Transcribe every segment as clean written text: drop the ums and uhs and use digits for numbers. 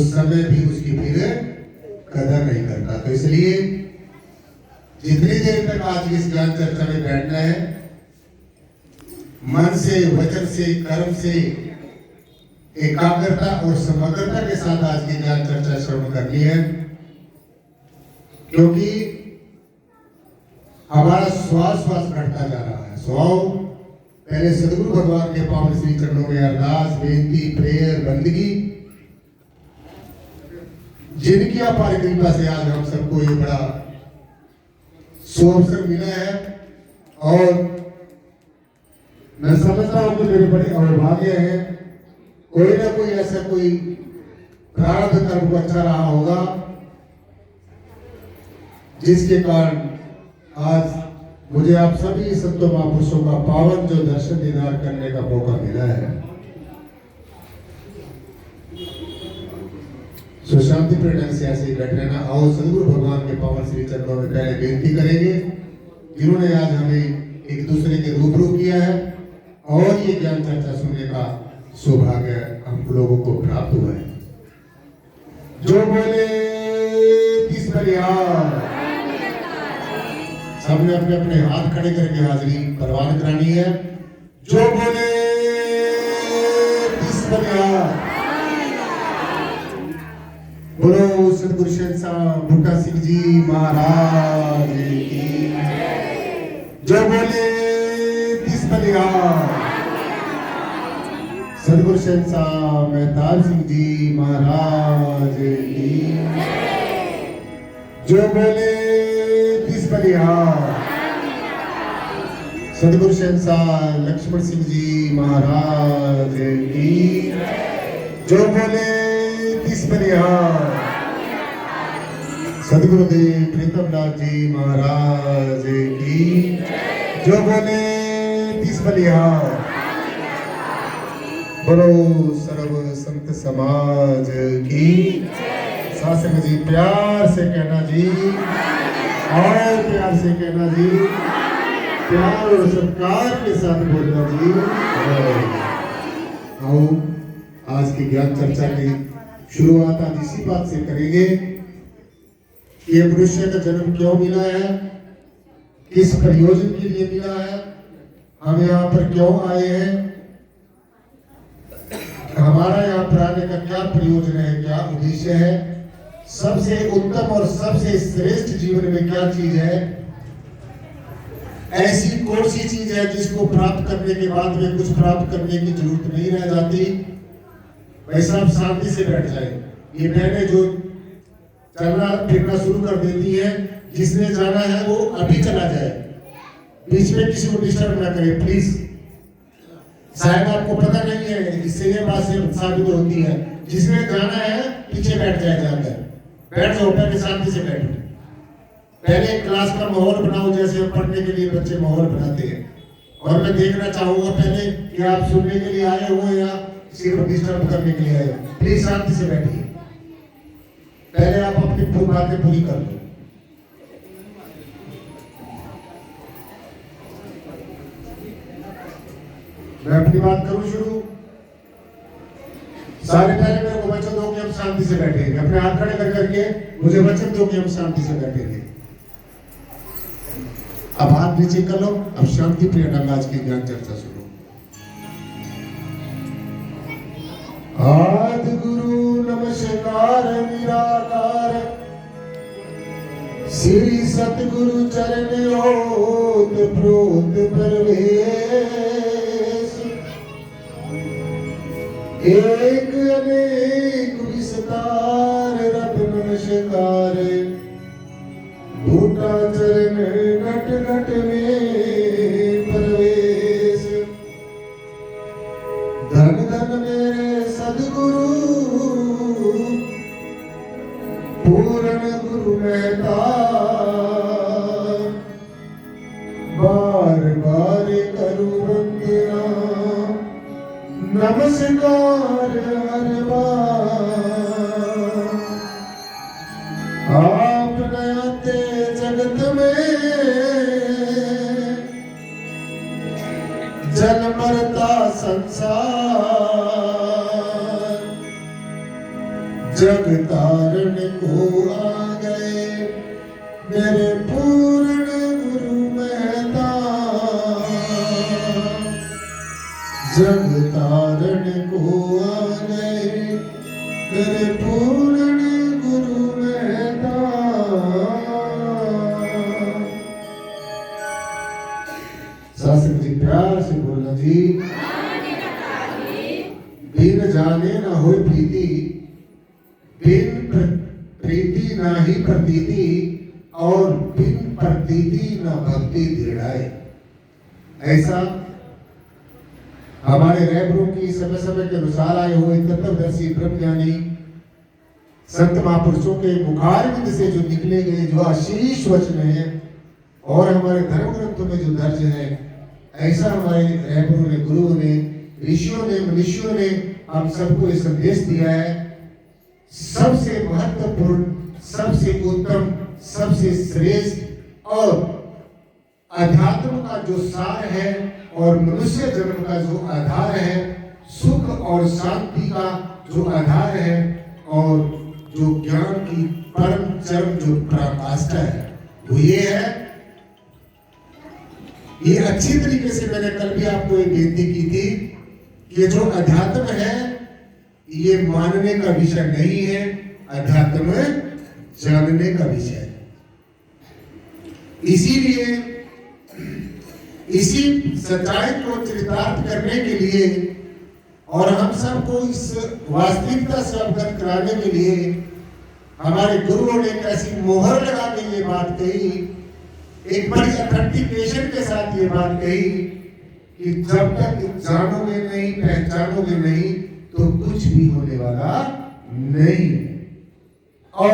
समय भी उसकी फिर कदर नहीं करता। तो इसलिए जितनी देर तक आज इस ज्ञान चर्चा में बैठना है, मन से, वचन से, कर्म से एकाग्रता और समग्रता के साथ आज की ज्ञान चर्चा श्रवण करनी है, क्योंकि हमारा श्वास घटता जा रहा है। पहले सदगुरु भगवान के पावन श्री चरणों में अरदास, बेनती, प्रेयर, बंदगी, जिनकी अपार कृपा से आज हम सबको ये बड़ा सुअवसर मिला है। और मैं समझता हूं कि मेरे बड़े अवभाग्य है, कोई ना कोई ऐसा कोई प्रारब्ध कर्म अच्छा रहा होगा जिसके कारण आज मुझे आप सभी संतों महापुरुषों का पावन जो दर्शन दीदार करने का मौका मिला है। शांति प्रेरणा से ऐसे ही बैठ रहना। आओ सदगुरु भगवान के पावन श्री चरणों में पहले बेनती करेंगे, जिन्होंने आज हमें एक दूसरे के रूबरू किया है और ये ज्ञान चर्चा सुनने का सौभाग्य हम लोगों को प्राप्त हुआ है। जो बोले तीस परिहार, सबने अपने अपने हाथ खड़े करके हाजिरी परवान करानी है। जो बोले तीस परिहार, बोलो सतगुरु शहंशाह बूटा सिंह जी महाराज की। जो बोले तीस परिहार, सतगुरु शहंशाह मेहताब सिंह जी महाराज की। जो बोले तीस परिहार, सतगुरु शहंशाह लक्ष्मण सिंह जी महाराज की। जो बोले तीस परिहार, सदगुरुदेव प्रीतमनाथ जी महाराज की। जो बोले तीस परिहार, बोलो सर्व संत समाज की। शासन जी प्यार से कहना जी, और प्यार से कहना जी, प्यार और सत्कार के साथ बोलना जी। आओ आज की ज्ञान चर्चा की शुरुआत आज इसी बात से करेंगे कि ये मनुष्य का जन्म क्यों मिला है, किस प्रयोजन के लिए मिला है, हम यहाँ पर क्यों आए हैं, हमारा यहाँ पर आने का क्या प्रयोजन है, क्या उद्देश्य है, सबसे उत्तम और सबसे श्रेष्ठ जीवन में क्या चीज है, ऐसी कौन सी चीज है जिसको प्राप्त करने के बाद में कुछ प्राप्त करने की जरूरत नहीं रह जाती। वैसा आप शांति से बैठ जाए। ये बहनें जो चलना फिरना शुरू कर देती है, जिसने जाना है वो अभी चला जाए, बीच में किसी को डिस्टर्ब ना करे प्लीज। शायद आपको पता नहीं है, इससे ये बात साबित होती है, जिसने जाना है पीछे बैठ जाए, जाकर बैठ जाओ, पहले शांति से बैठो। पहले क्लास का माहौल बनाओ, जैसे पढ़ने के लिए बच्चे माहौल बनाते हैं। और मैं देखना चाहूंगा पहले कि आप सुनने के लिए आए हो या सिर्फ डिस्टर्ब करने के लिए आए हो। प्लीज शांति से बैठिए, पहले आप अपनी बातें पूरी कर दो। मैं अपनी बात करूं शुरू। सारे पहले मेरे को वचन दो कि हम शांति से बैठेंगे, अपने हाथ खड़े कर करके मुझे वचन दो कि हम शांति से बैठेंगे। अब हाथ नीचे कर लो, अब शांति प्रिय ढंग आज की ज्ञान चर्चा सुनो। आदि गुरु नमस्कार निराकार, श्री सतगुरु चरण ओत प्रोत प्रवेश। एक अनेक विस्तार रब नमस्कार, बूटा चरण घट घट में प्रवेश। धन धन मेरे सदगुरु, पूर्ण गुरु मेहताब, बार बार करूं वंदना, नमस्कार हर बार। आप नयाते जगत में, जल मरता संसार, जग तारण को आ गए मेरे पूर्ण गुरु मेहता, जग तारण को आ गए मेरे पूर्ण गुरु मेहता। शास्त्र जी प्यार से बोलना जी। बिन जाने न हो प्रीति, बिन प्रीति न ही प्रतीति, और बिन प्रतीति न भक्ति दृढ़ाए। ऐसा हमारे रहबरों की समय समय के अनुसार आए हुए तत्वदर्शी ब्रह्मज्ञानी संत महापुरुषों के मुखारविंद से जो निकले गए जो आशीष वचन है और हमारे धर्म ग्रंथों में जो दर्ज है, ऐसा हमारे रहबरों ने, गुरुओं ने, ऋषियों ने, मनुष्यों ने हम सबको ये संदेश दिया है। सबसे महत्वपूर्ण, सबसे उत्तम, सबसे श्रेष्ठ और अध्यात्म का जो सार है और मनुष्य जन्म का जो आधार है, सुख और शांति का जो आधार है और जो ज्ञान की परम चरम जो पराकाष्ठा है, वो ये है। ये अच्छी तरीके से मैंने कल भी आपको एक बेनती की थी कि जो अध्यात्म है ये मानने का विषय नहीं है, अध्यात्म जानने का विषय है। इसीलिए इसी सच्चाई को चरितार्थ करने के लिए और हम सबको इस वास्तविकता से अवगत कराने के लिए हमारे गुरुओं ने कैसी मोहर लगा के ये बात कही, एक बड़ी अथेंटिकेशन के साथ ये बात कही कि जब तक जानोगे नहीं, पहचानोगे नहीं तो कुछ भी होने वाला नहीं। और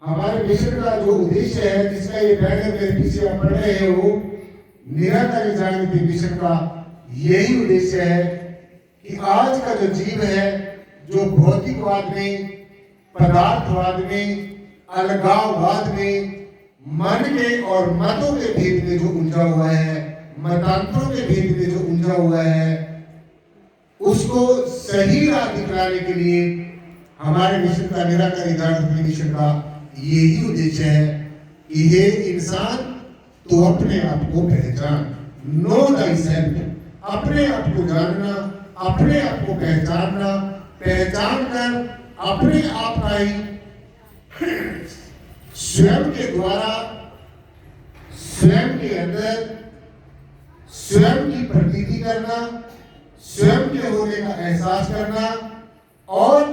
हमारे मिशन का जो उद्देश्य है, जिसका ये बैनर मेरे पीछे आप पढ़ रहे हैं, वो निराकारी जागृति मिशन का यही उद्देश्य है कि आज का जो जीव है, जो भौतिकवाद में, पदार्थवाद में, अलगाववाद में, मन के और मतों के भेद में जो उलझा हुआ है, मतांतरों के भेद में जो उलझा हुआ है, उसको सही राह दिखलाने के लिए हमारे मिशन का, निराकारी जागृति मिशन का यही उद्देश्य है कि हे इंसान, तो अपने आप को पहचान, नो thyself, अपने आप को जानना, अपने आप को पहचानना, पहचान कर अपने आप का ही स्वयं के द्वारा, स्वयं के अंदर, स्वयं की प्रतीति करना, स्वयं के होने का एहसास करना और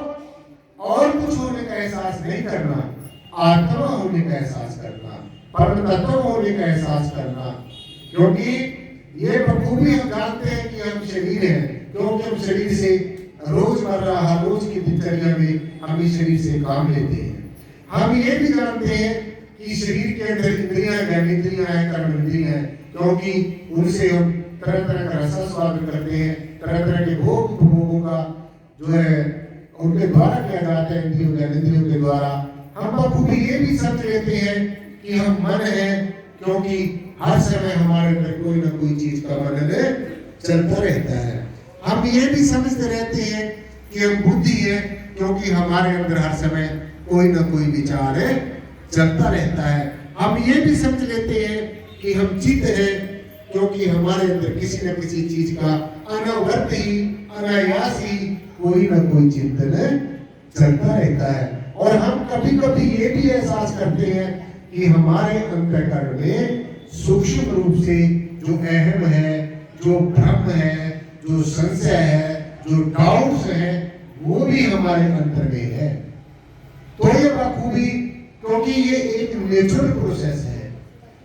कुछ होने का एहसास नहीं करना, आत्मा होने का एहसास करना, परम तत्व होने का एहसास करना। क्योंकि ये बखूबी हम जानते हैं कि हम शरीर हैं, क्योंकि हम शरीर से रोजमर्रा हर रोज की दिनचर्या में हम इस शरीर से काम लेते हैं। हम ये भी जानते हैं कि शरीर के अंदर इंद्रियां, ज्ञानेंद्रियां हैं, कर्मेंद्रियां हैं, क्योंकि उनसे हम तरह तरह का रस स्वाद करते हैं, तरह तरह के भोग उपभोगों का जो है उनके द्वारा किया जाता है, इंद्रियों ज्ञानेंद्रियों के द्वारा। हम बखूबी ये भी समझ लेते हैं कि हम मन है, क्योंकि हर समय हमारे अंदर कोई ना कोई चीज का मनन चलता रहता है। हम ये भी समझते रहते हैं कि हम बुद्धि है, क्योंकि हमारे अंदर हर समय कोई ना कोई विचार चलता रहता है। हम ये भी समझ लेते हैं कि हम चित्त है, क्योंकि हमारे अंदर किसी न किसी चीज का अनवरत ही, अनायास ही कोई ना कोई चिंतन चलता रहता है। और हम कभी कभी ये भी एहसास करते हैं कि हमारे अंतःकरण में सूक्ष्म रूप से जो अहम है, जो भ्रम है, जो संशय है, जो डाउट्स है, वो भी हमारे अंतर में है। तो ये बखूबी, क्योंकि ये एक नेचुरल प्रोसेस है,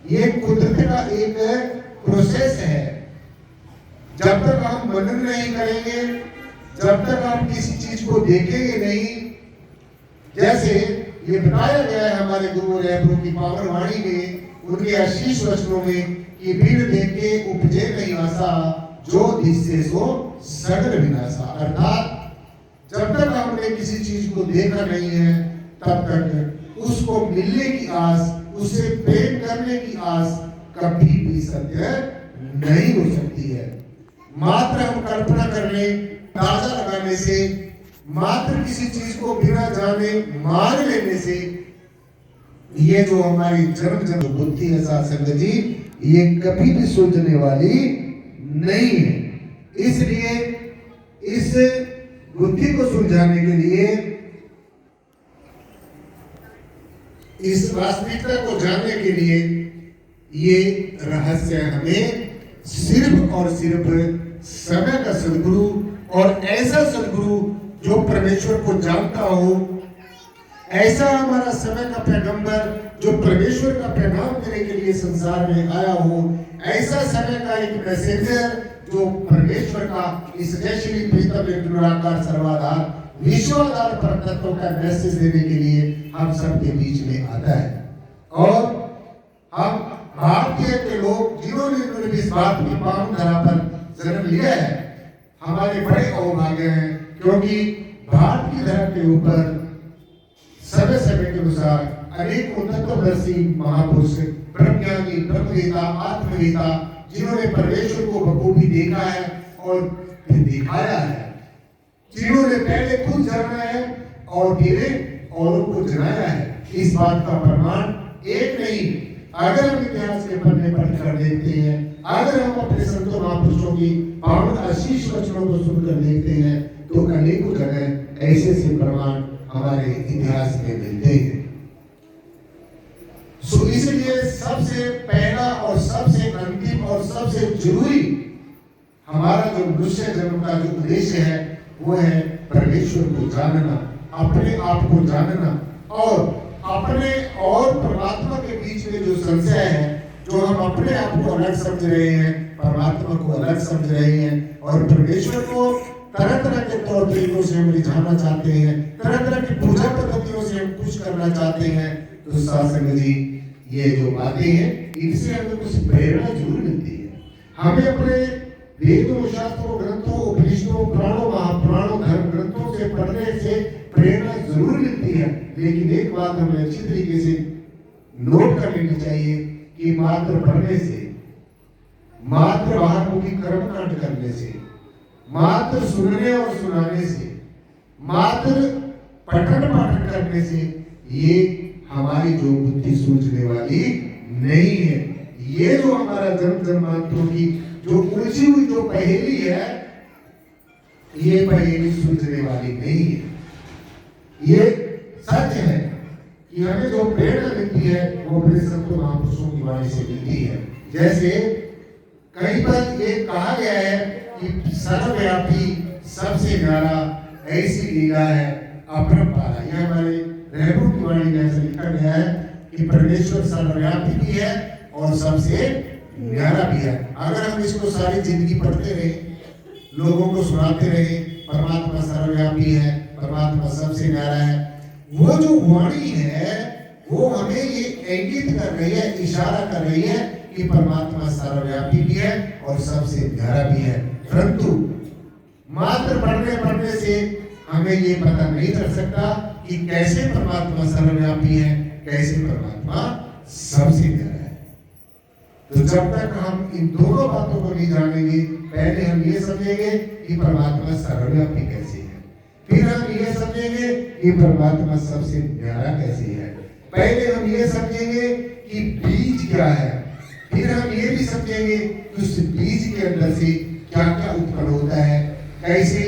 ये कुदरत का एक प्रोसेस है। जब तक हम मनन नहीं करेंगे, जब तक हम किसी चीज को देखेंगे नहीं, जैसे ये बताया गया है हमारे गुरु रहबरों की पावन वाणी में, उनके आशीष वचनों में कि बिन देखे उपजे नहीं आशा, जो दिसे सो सगल विनाशा। अर्थात जब तक हमने किसी चीज को देखा नहीं है, तब तक उसको मिलने की आस, उससे प्रेम करने की आस कभी भी सत्य नहीं हो सकती है। मात्र हम कल्पना करने, ताजा लगाने से मात्र किसी चीज को बिना जाने मान लेने से ये जो हमारी जन्म बुद्धि है साथ संगत जी, ये कभी भी सुलझने वाली नहीं है। इसलिए इस बुद्धि को सुलझाने के लिए, इस वास्तविकता को जानने के लिए ये रहस्य हमें सिर्फ और सिर्फ समय का सदगुरु, और ऐसा सदगुरु जो परमेश्वर को जानता हो, ऐसा हमारा समय का पैगंबर जो परमेश्वर का पैगाम देने के लिए संसार में आया हो, ऐसा समय का एक मैसेंजर जो परमेश्वर का इस जयश्री प्रीतम निराकार सर्वाधार विश्वाधार पर तत्व का मैसेज देने के लिए हम सबके बीच में आता है। और हम भारतीय के लोग जिन्होंने इस बात की पावन धरा पर जन्म लिया है, हमारे बड़े अवभाग्य हैं, क्योंकि भारत की धरा के ऊपर समय समय के अनुसार अनेक तत्वदर्शी महापुरुष, ब्रह्मज्ञानी, ब्रह्मवेता, आत्मवेता, जिन्होंने परमेश्वर को बखूबी देखा है और फिर दिखाया है, जिन्होंने पहले खुद जाना है और फिर औरों को जनाया है। इस बात का प्रमाण एक नहीं, अगर हम इतिहास के पन्ने पढ़कर देखते हैं, अगर हम अपने संतों महापुरुषों की पावन आशीष वचनों को सुनकर देखते हैं, तो अनेकों जगह ऐसे से प्रमाण हमारे इतिहास में मिलते हैं। सो इसलिए सबसे पहला और सबसे अंतिम और सबसे जरूरी हमारा जो मनुष्य जन्म का जो उद्देश्य है, वो है परमेश्वर को जानना, अपने आप को जानना, और अपने और परमात्मा के बीच में जो संशय है, जो हम अपने आप को अलग समझ रहे हैं, परमात्मा को अलग समझ रहे हैं, और परमेश्वर को तरह तरह के तौर तरीकों से हम रिझाना चाहते हैं, तरह तरह की पूजा पद्धतियों से हम कुछ करना चाहते हैं, तो शास्त्र जी ये जो बातें हैं, इनसे हमें कुछ प्रेरणा जरूर मिलती है। हमें अपने वेदों, शास्त्रों, ग्रंथों, उपनिषदों, पुराणों, महापुराणों, धर्म ग्रंथों से पढ़ने से प्रेरणा जरूर मिलती है, लेकिन एक बात हमें अच्छी तरीके से नोट कर लेनी चाहिए कि मात्र पढ़ने से, मात्र बाहरमुखी कर्मकांड करने से, मात्र सुनने और सुनाने से, मात्र पठन पाठन करने से ये हमारी जो बुद्धि सूझने वाली नहीं है। ये जो हमारा जन्म जन्मांतरों की जो उलझी हुई जो पहेली है, ये पहेली सूझने वाली नहीं है। ये सच है कि हमें जो प्रेरणा मिलती है वो अपने संतों महापुरुषों की वाणी से मिलती है। जैसे कहीं पर ये कहा गया है कि सर्वव्यापी सबसे न्यारा ऐसी लीला है अपरंपारा। यह हमारे रहबर की वाणी में ऐसा लिखा गया है कि परमेश्वर सर्वव्यापी भी है और सबसे न्यारा भी है। अगर हम इसको सारी जिंदगी पढ़ते रहे, लोगों को सुनाते रहे, परमात्मा सर्वव्यापी है, परमात्मा सबसे न्यारा है, वो जो वाणी है वो हमें ये इंगित कर रही है, इशारा कर रही है कि परमात्मा सर्वव्यापी भी है और सबसे न्यारा भी है। परंतु मात्र पढ़ने से हमें ये पता नहीं चल सकता कि कैसे परमात्मा सर्वव्यापी है, कैसे परमात्मा सबसे न्यारा है। तो जब तक हम इन दोनों बातों को नहीं जानेंगे, पहले हम ये समझेंगे कि परमात्मा सर्वव्यापी कैसे है, फिर हम ये समझेंगे कि परमात्मा सबसे न्यारा कैसे है। पहले हम ये समझेंगे कि बीज क्या है, फिर हम ये भी समझेंगे कि उस बीज के अंदर से क्या क्या उत्पन्न होता है, कैसे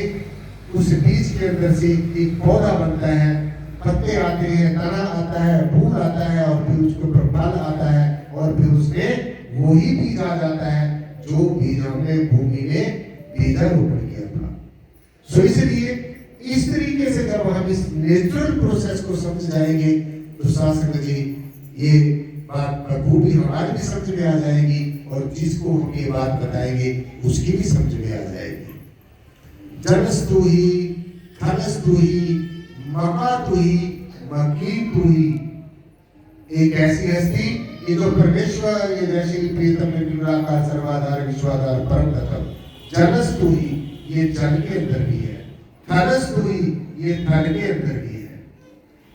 उस बीज के अंदर से एक पौधा बनता है, पत्ते आते हैं, तना आता है, फूल आता है, और फिर उसके ऊपर फल आता है, और फिर उसमें वही बीज आ जाता है जो बीज हमने भूमि में बीजारोपण किया था। सो इसलिए इस तरीके से जब हम इस नेचुरल प्रोसेस को समझ जाएंगे, तो शास्त्र जी ये बात बखूबी हमारी भी समझ में आ जाएगी, और जिसको हम ये बात बताएंगे उसकी भी समझ में आ जाएगी। जनस्तु ही, थलस्तु ही, मका तु ही, मकी तु ही। एक ऐसी हस्ती ये जो परमेश्वर, ये जैसे प्रीतम निराकार सर्वाधार विश्वाधार परम तत्व। जनस्तु ही, ये जल के अंदर भी है, थलस्तु ही, ये थल के अंदर भी है,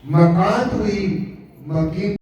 मका तु ही, मकी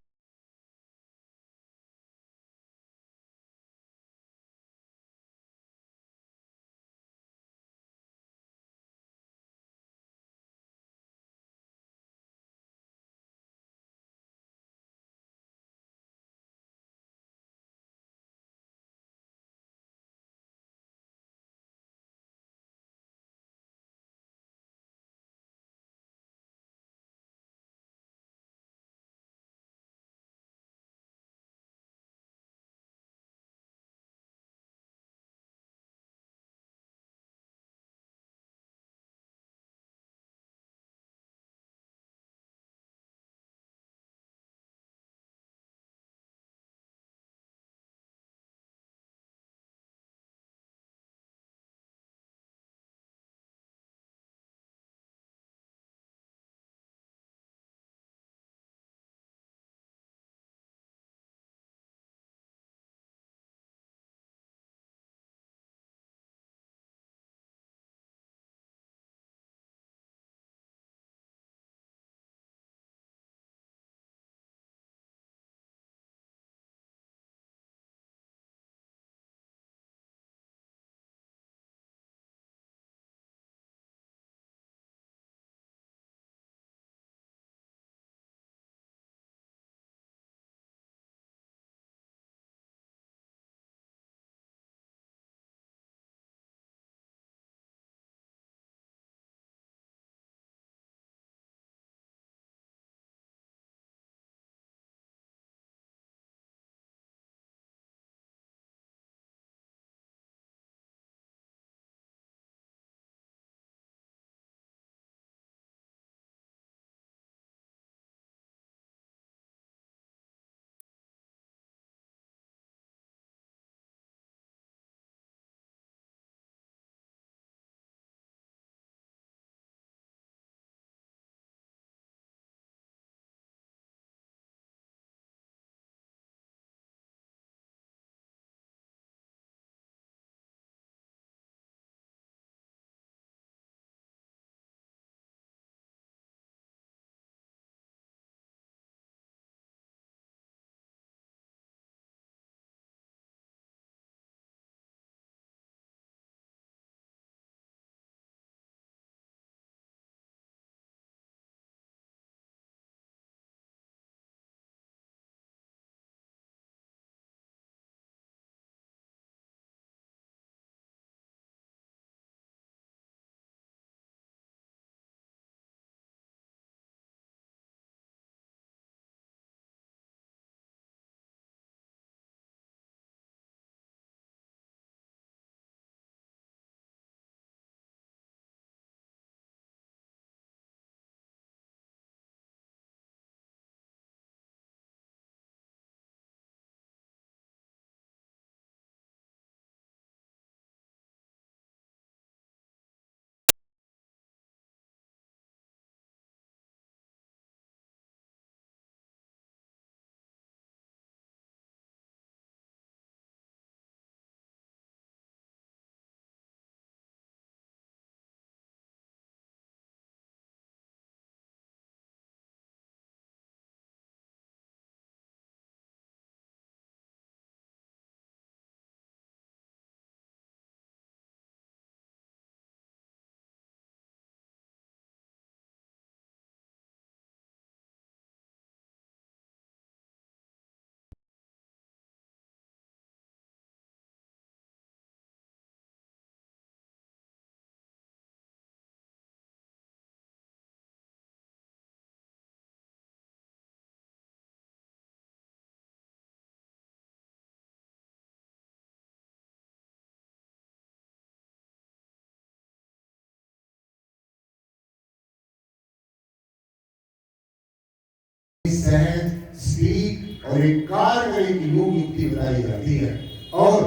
सहज, सीख और एक कारगर एक योग युक्ति बताई जाती है। और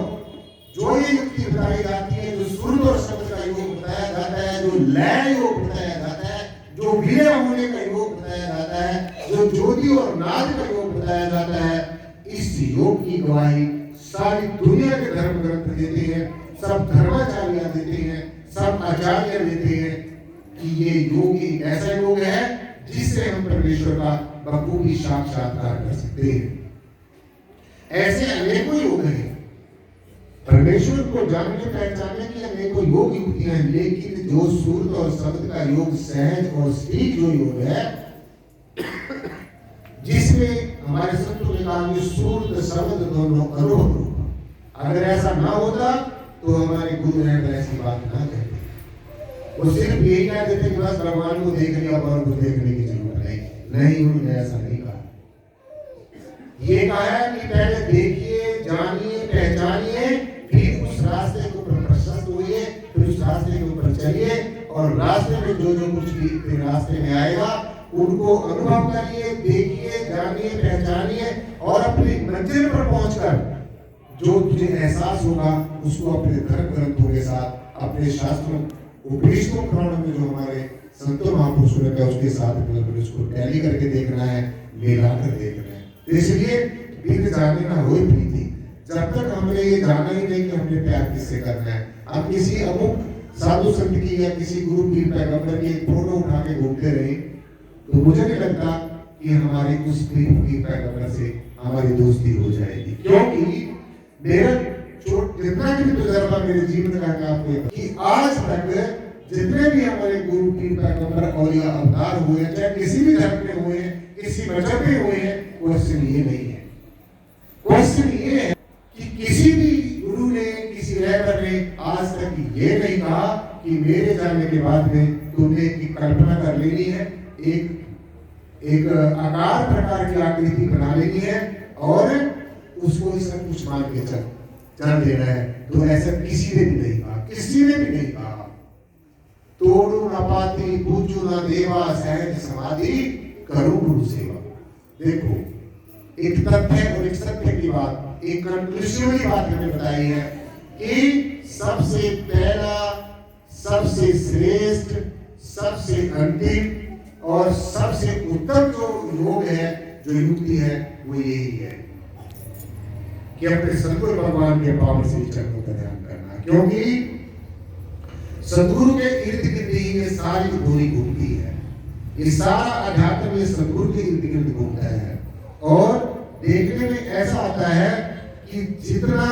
जो ये युक्ति बताई जाती है, जो सुर और शब्द का योग बताया जाता है, जो लय योग बताया जाता है, जो विलय होने का योग बताया जाता है, जो ज्योति और नाद का योग बताया जाता है, इस योग की गवाही सारी दुनिया के धर्म ग्रंथ देते हैं, सब धर्माचार्य देते हैं, सब आचार्य देते हैं कि ये योग एक ऐसा योग है जिससे हम परमेश्वर का बखूबी साक्षात्कार कर सकते हैं। ऐसे अनेकों योग हैं, परमेश्वर को जानने पहचानने की अनेकों योग युक्तियां हैं, लेकिन जो सूर्य और शब्द का योग, सहज और स्त्रीक जो योग है, जिसमें हमारे संतों ने कहा कि सूर्य शब्द दोनों अनुभव रूप, अगर ऐसा ना होता तो हमारे गुरु हैं ऐसी बात ना कहते। वो सिर्फ यही कह देते कि बस भगवान को देख लिया और कुछ देखने की जरूरत नहीं, उन्होंने ऐसा नहीं कहा। ये कहा है कि पहले देखिए, जानिए, पहचानिए, फिर उस रास्ते के ऊपर प्रशस्त होइए, फिर उस रास्ते के ऊपर चलिए और रास्ते में जो जो कुछ भी फिर रास्ते में आएगा उनको अनुभव करिए, देखिए, जानिए, पहचानिए और अपनी मंजिल पर पहुंचकर जो तुझे एहसास होगा उसको अपने धर्म ग्रंथों के साथ, अपने शास्त्रों, उपनिषदों, पुराणों में जो हमारे संतों महापुरुषों ने कहा उसके साथ में उसको टैली करके देखना है, मिलाकर देखना है। इसलिए बिन जाने ना होए प्रीति, जब तक हमने ये जाना ही नहीं कि हमने प्यार किससे करना है, हम किसी अमुक साधु संत की या किसी गुरु पीर पैगंबर की फोटो उठा के घूमते रहे तो मुझे नहीं लगता कि हमारी उस पीर पैगंबर से हमारी दोस्ती हो जाएगी। क्योंकि मेरा जितना भी तजुर्बा मेरे जीवन का आपको कि आज तक जितने भी हमारे गुरु पीर पैगंबर और या अवतार हुए, चाहे किसी भी धर्म में हुए, किसी मजहब में हुए हैं, क्वेश्चन ये नहीं है। क्वेश्चन ये है कि किसी भी गुरु ने, किसी रहबर ने आज तक ये नहीं कहा कि मेरे जाने के बाद में तुमने एक कल्पना कर लेनी है, एक आकार प्रकार की आकृति बना लेनी है और उसको सब कुछ मान के चल देना है। तो ऐसा किसी ने भी नहीं कहा, किसी ने भी नहीं कहा। तोड़ू न पाती, पूजू न देवा, सहज समाधि करूं गुरु सेवा। देखो, एक तथ्य और एक सत्य की बात, एक कंक्लूसिव की बात हमें बताई है कि सबसे पहला, सबसे श्रेष्ठ, सबसे अंतिम और सबसे उत्तम जो योग है, जो युक्ति है, वो यही है कि अपने सदगुरु भगवान के पावन श्री चरणों का ध्यान करना। क्योंकि सदगुरु के इर्द गिर्द ही ये सारी धूरी घूमती है, ये सारा अध्यात्म ये सदगुरु के इर्द गिर्द घूमता है। और देखने में ऐसा आता है कि जितना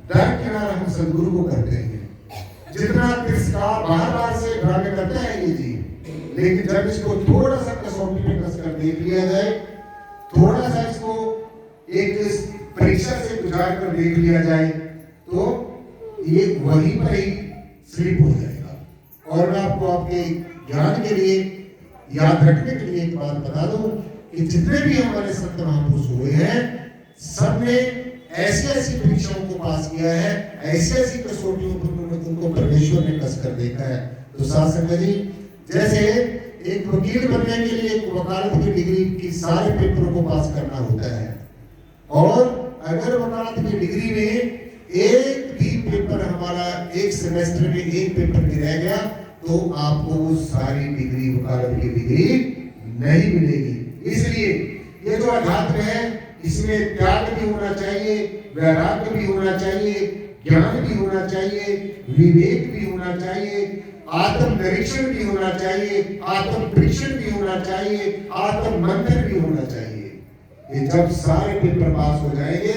दर किनारा हम सदगुरु को करते हैं, जितना तिरस्कार बाहर से ड्रामे करते हैं ये जी, लेकिन जब इसको थोड़ा सा कसौटी में कस कर देख लिया जाए, थोड़ा सा इसको एक परीक्षा से गुजार कर देख लिया जाए तो ये वहीं पर ही स्लिप हो जाएगा। और मैं आपको आपके ज्ञान के लिए, याद रखने के लिए एक बात बता दूं कि जितने भी हमारे संत महापुरुष हुए हैं, सबने ऐसी ऐसी परीक्षाओं को पास किया है, ऐसी ऐसी कसौटियों पर उनको परमेश्वर ने कस कर देखा है। तो साथ संगत जी, जैसे एक वकील बनने के लिए एक वकालत की डिग्री की सारे पेपरों को पास करना होता है, और अगर वकालत की डिग्री में एक भी पेपर हमारा एक सेमेस्टर में एक पेपर भी रह गया तो आपको वो सारी डिग्री, वकालत की डिग्री नहीं मिलेगी। इसलिए ये जो अध्यात्म है, इसमें त्याग भी होना चाहिए, वैराग्य भी होना चाहिए, ज्ञान भी होना चाहिए, विवेक भी होना चाहिए, आत्म निरीक्षण भी होना चाहिए, आत्म परीक्षण भी होना चाहिए, आत्म मंथन भी होना चाहिए। ये जब सारे पेपर पास हो जाएंगे,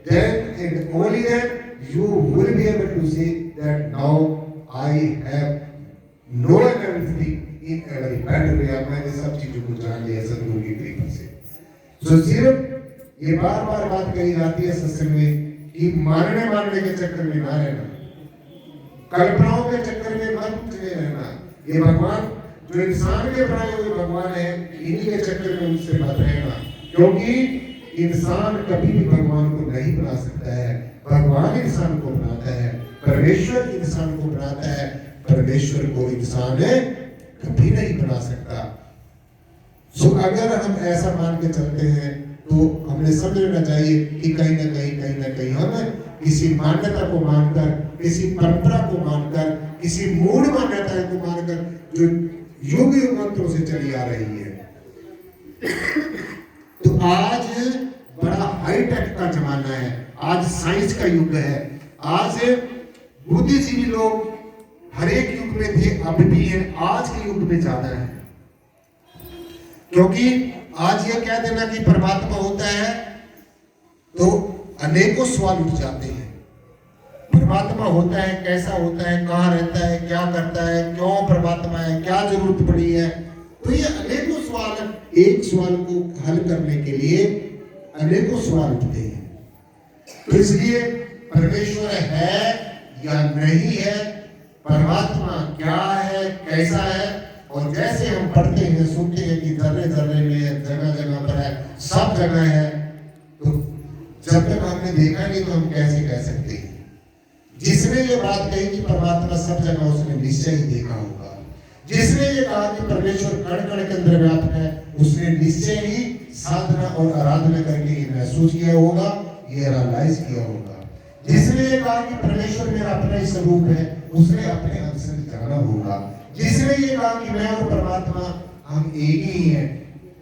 then and only then you will be able to say that now I have known everything in every better way। मैंने सब चीजों को जान लिया सदगुरु की कृपा से। तो सिर्फ ये बार बार बात कही जाती है सत्संग में कि मानने के चक्कर में ना रहना, कल्पनाओं के चक्कर में मत रहना। ये भगवान जो इंसान के बनाए हुए भगवान है, इन्हीं के चक्कर में उनसे मत रहना, क्योंकि इंसान कभी भी भगवान को नहीं बना सकता है। भगवान इंसान को बनाता है, परमेश्वर इंसान को बनाता है, परमेश्वर को इंसान कभी नहीं बना सकता। सो अगर हम ऐसा मान के चलते हैं तो हमें समझ लेना चाहिए कि कहीं ना कहीं हम किसी मान्यता को मानकर, किसी परंपरा को मानकर, किसी मूल मान्यता को मानकर जो युग युगांतरों से चली आ रही है। तो आज बड़ा हाईटेक का जमाना है, आज साइंस का युग है, आज बुद्धिजीवी लोग हर एक युग में थे, अब भी है, आज के युग में ज्यादा है। क्योंकि आज ये कह देना कि परमात्मा होता है तो अनेकों सवाल उठ जाते हैं। परमात्मा होता है, कैसा होता है, कहाँ रहता है, क्या करता है, क्यों परमात्मा है, क्या जरूरत पड़ी है, तो ये अनेकों सवाल, एक सवाल को हल करने के लिए अनेकों सवाल उठते हैं। तो इसलिए परमेश्वर है या नहीं है, परमात्मा क्या है, कैसा है, और जैसे हम पढ़ते हैं, सुनते हैं कि जर्रे जर्रे में, जगह जगह पर है, सब जगह है, तो जब तक हमने देखा नहीं तो हम कैसे कह सकते हैं। जिसने ये बात कही कि परमात्मा सब जगह, उसने निश्चय ही देखा होगा। जिसने ये कहा कि परमेश्वर कण कण के अंदर व्याप्त है, उसने निश्चय ही साधना और आराधना करके ये महसूस किया होगा, ये रियलाइज किया होगा। जिसने ये कहा कि परमेश्वर मेरा अपना ही स्वरूप है, उसने अपने अंश से जाना होगा। जिसने ये कहा कि मैं और परमात्मा हम एक ही हैं,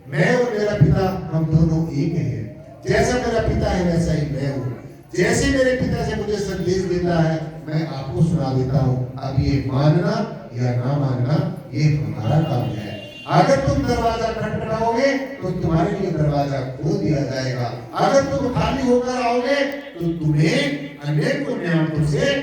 मैं और मेरा पिता हम दोनों एक हैं, जैसा मेरा पिता है वैसा ही मैं हूँ, जैसे मेरे पिता से मुझे संदेश देता है मैं आपको सुना देता हूँ। अब ये मानना या ना मानना ये हमारा काम है। अगर तुम दरवाजा खटखटाओगे तो तुम्हारे लिए दरवाजा खोल दिया जाएगा। अगर तुम खाली होकर आओगे तो तुम्हें अनेकों नियामतों से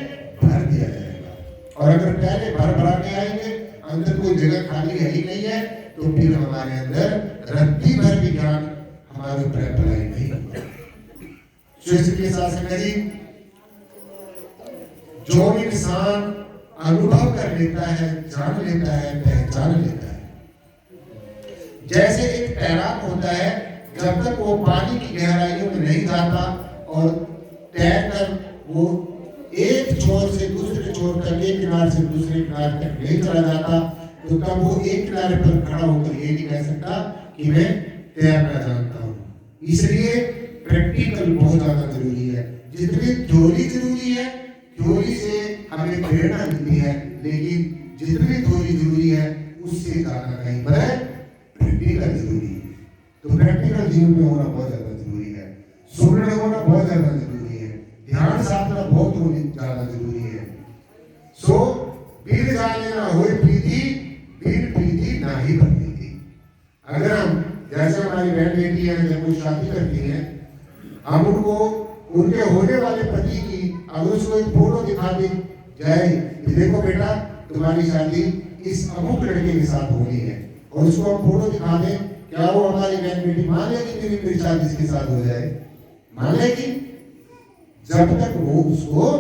भर दिया जाएगा। और अगर पहले भर भरा के आएंगे, अंदर कोई जगह खाली है ही नहीं है, तो फिर हमारे अंदर रत्ती भर भी ज्ञान हमारे ऊपर अप्लाई नहीं होगा। इसलिए शास्त्र जी, जो इंसान अनुभव कर लेता है, जान लेता है, पहचान लेता है, जैसे एक तैराक होता है, जब तक वो पानी की गहराइयों में नहीं जाता और तैरकर वो एक छोर से दूसरे छोर तक, एक किनारे से दूसरे किनारे तक नहीं चला जाता, तो तब वो एक किनारे पर खड़ा होकर ये नहीं कह सकता कि मैं तैरना जानता हूँ। इसलिए प्रैक्टिकल बहुत ज्यादा जरूरी है। जितनी थ्योरी जरूरी है, थ्योरी से हमें प्रेरणा मिलती है, लेकिन जितनी थ्योरी जरूरी है उससे ज्यादा कहीं पर प्रैक्टिकल जरूरी है। तो प्रैक्टिकल जीवन में होना बहुत ज्यादा जरूरी है, सुनना होना बहुत ज्यादा जरूरी है, ध्यान साधना बहुत ज्यादा जरूरी है। सो बीर जाने ना होए प्रीति, बीर प्रीति ना ही बनती। अगर हम, जैसे हमारी बहन बेटी है, जब कोई शादी करती है, हम उनको उनके होने वाले पति की अगर उसको एक फोटो दिखा दे, जय देखो बेटा तुम्हारी शादी इस अमुक लड़के के साथ होनी है, और उसको हम फोटो दिखा दें, क्या वो हमारी बहन बेटी मान लेगी मेरी शादी इसके साथ हो जाए? मान लेगी? जब तक वो उसको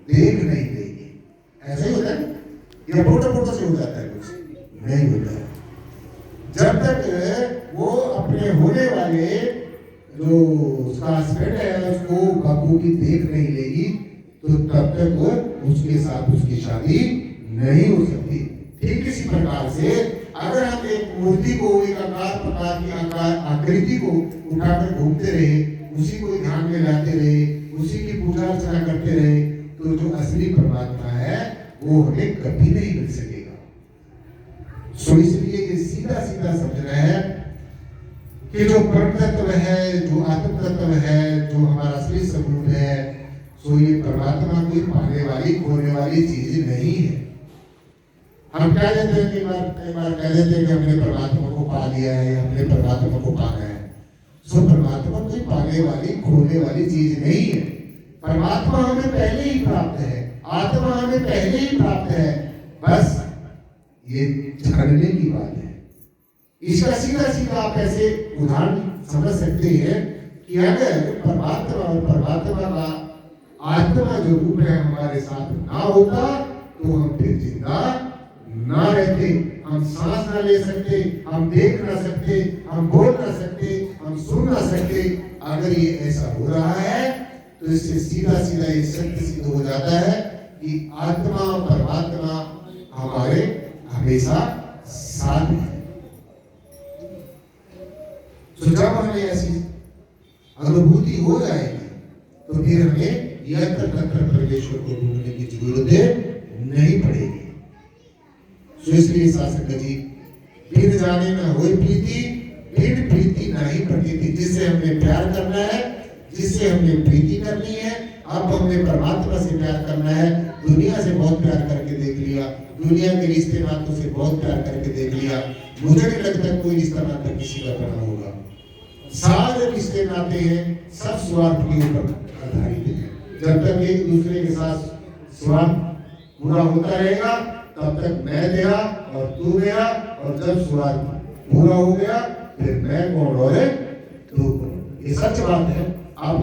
देख नहीं देगी। ऐसा ही होता है या फोटो से हो जाता है? कुछ नहीं होता है। जब तक वो अपने होने वाले जो उसका हस्बैंड है उसको बखूबी देख नहीं लेगी, तो तब तक वो उसके साथ उसकी शादी नहीं हो सकती। ठीक इसी प्रकार से अगर हम एक मूर्ति को, एक आकार प्रकार की आकृति को उठाकर घूमते रहे, उसी को ध्यान में लाते रहे, उसी की पूजा अर्चना करते रहे, तो जो असली परमात्मा है वो हमें कभी नहीं मिल सकेगा। सो इसलिए ये सीधा सीधा समझना है कि जो परम तत्व है, जो आत्म तत्व है, जो हमारा असली स्वरूप है, सो ये परमात्मा कोई पाने वाली, खोने वाली चीज नहीं है। हम क्या कहते हैं, कई बार कह देते हैं कि हमने परमात्मा को पा लिया है, हमने परमात्मा को पाना है। सो परमात्मा कोई पाने वाली, खोने वाली चीज नहीं है। परमात्मा हमें पहले ही प्राप्त है, आत्मा हमें पहले ही प्राप्त है, बस ये जानने की बात है। इसका सीधा सीधा आप ऐसे उदाहरण समझ सकते हैं कि अगर परमात्मा और परमात्मा का आत्मा जो रूप है हमारे साथ ना होता, तो हम फिर जिंदा ना रहते, हम सांस ना ले सकते, हम देख ना सकते, हम बोल ना सकते, हम सुन ना सकते। अगर ये ऐसा हो रहा है तो इससे सीधा सीधा ये सत्य सिद्ध हो जाता है कि आत्मा और परमात्मा हमारे हमेशा साथ है। तो जब हमें ऐसी अनुभूति हो जाएगी तो फिर हमें यत्र तत्र परमेश्वर को ढूंढने की जरूरत नहीं पड़ेगी। तो इसलिए शासक जी, बिन जाने न होए प्रीति, बिन प्रीति नहीं प्रतीति। जिससे हमने प्यार करना है, जिससे हमने प्रीति करनी है, अब हमने परमात्मा से प्यार करना है। दुनिया से बहुत प्यार करके देख लिया, दुनिया के रिश्ते नातों से बहुत प्यार करके देख लिया, मुझे नहीं लगता कोई रिश्ता नाता किसी का बना होगा। सारे रिश्ते नाते हैं सब स्वार्थ के ऊपर आधारित है। जब तक एक दूसरे के साथ स्वार्थ पूरा होता रहेगा तब तक मैं तेरा और तू मेरा, और जब स्वार्थ पूरा हो गया फिर मैं कौन और तू कौन। ये सच बात है। आप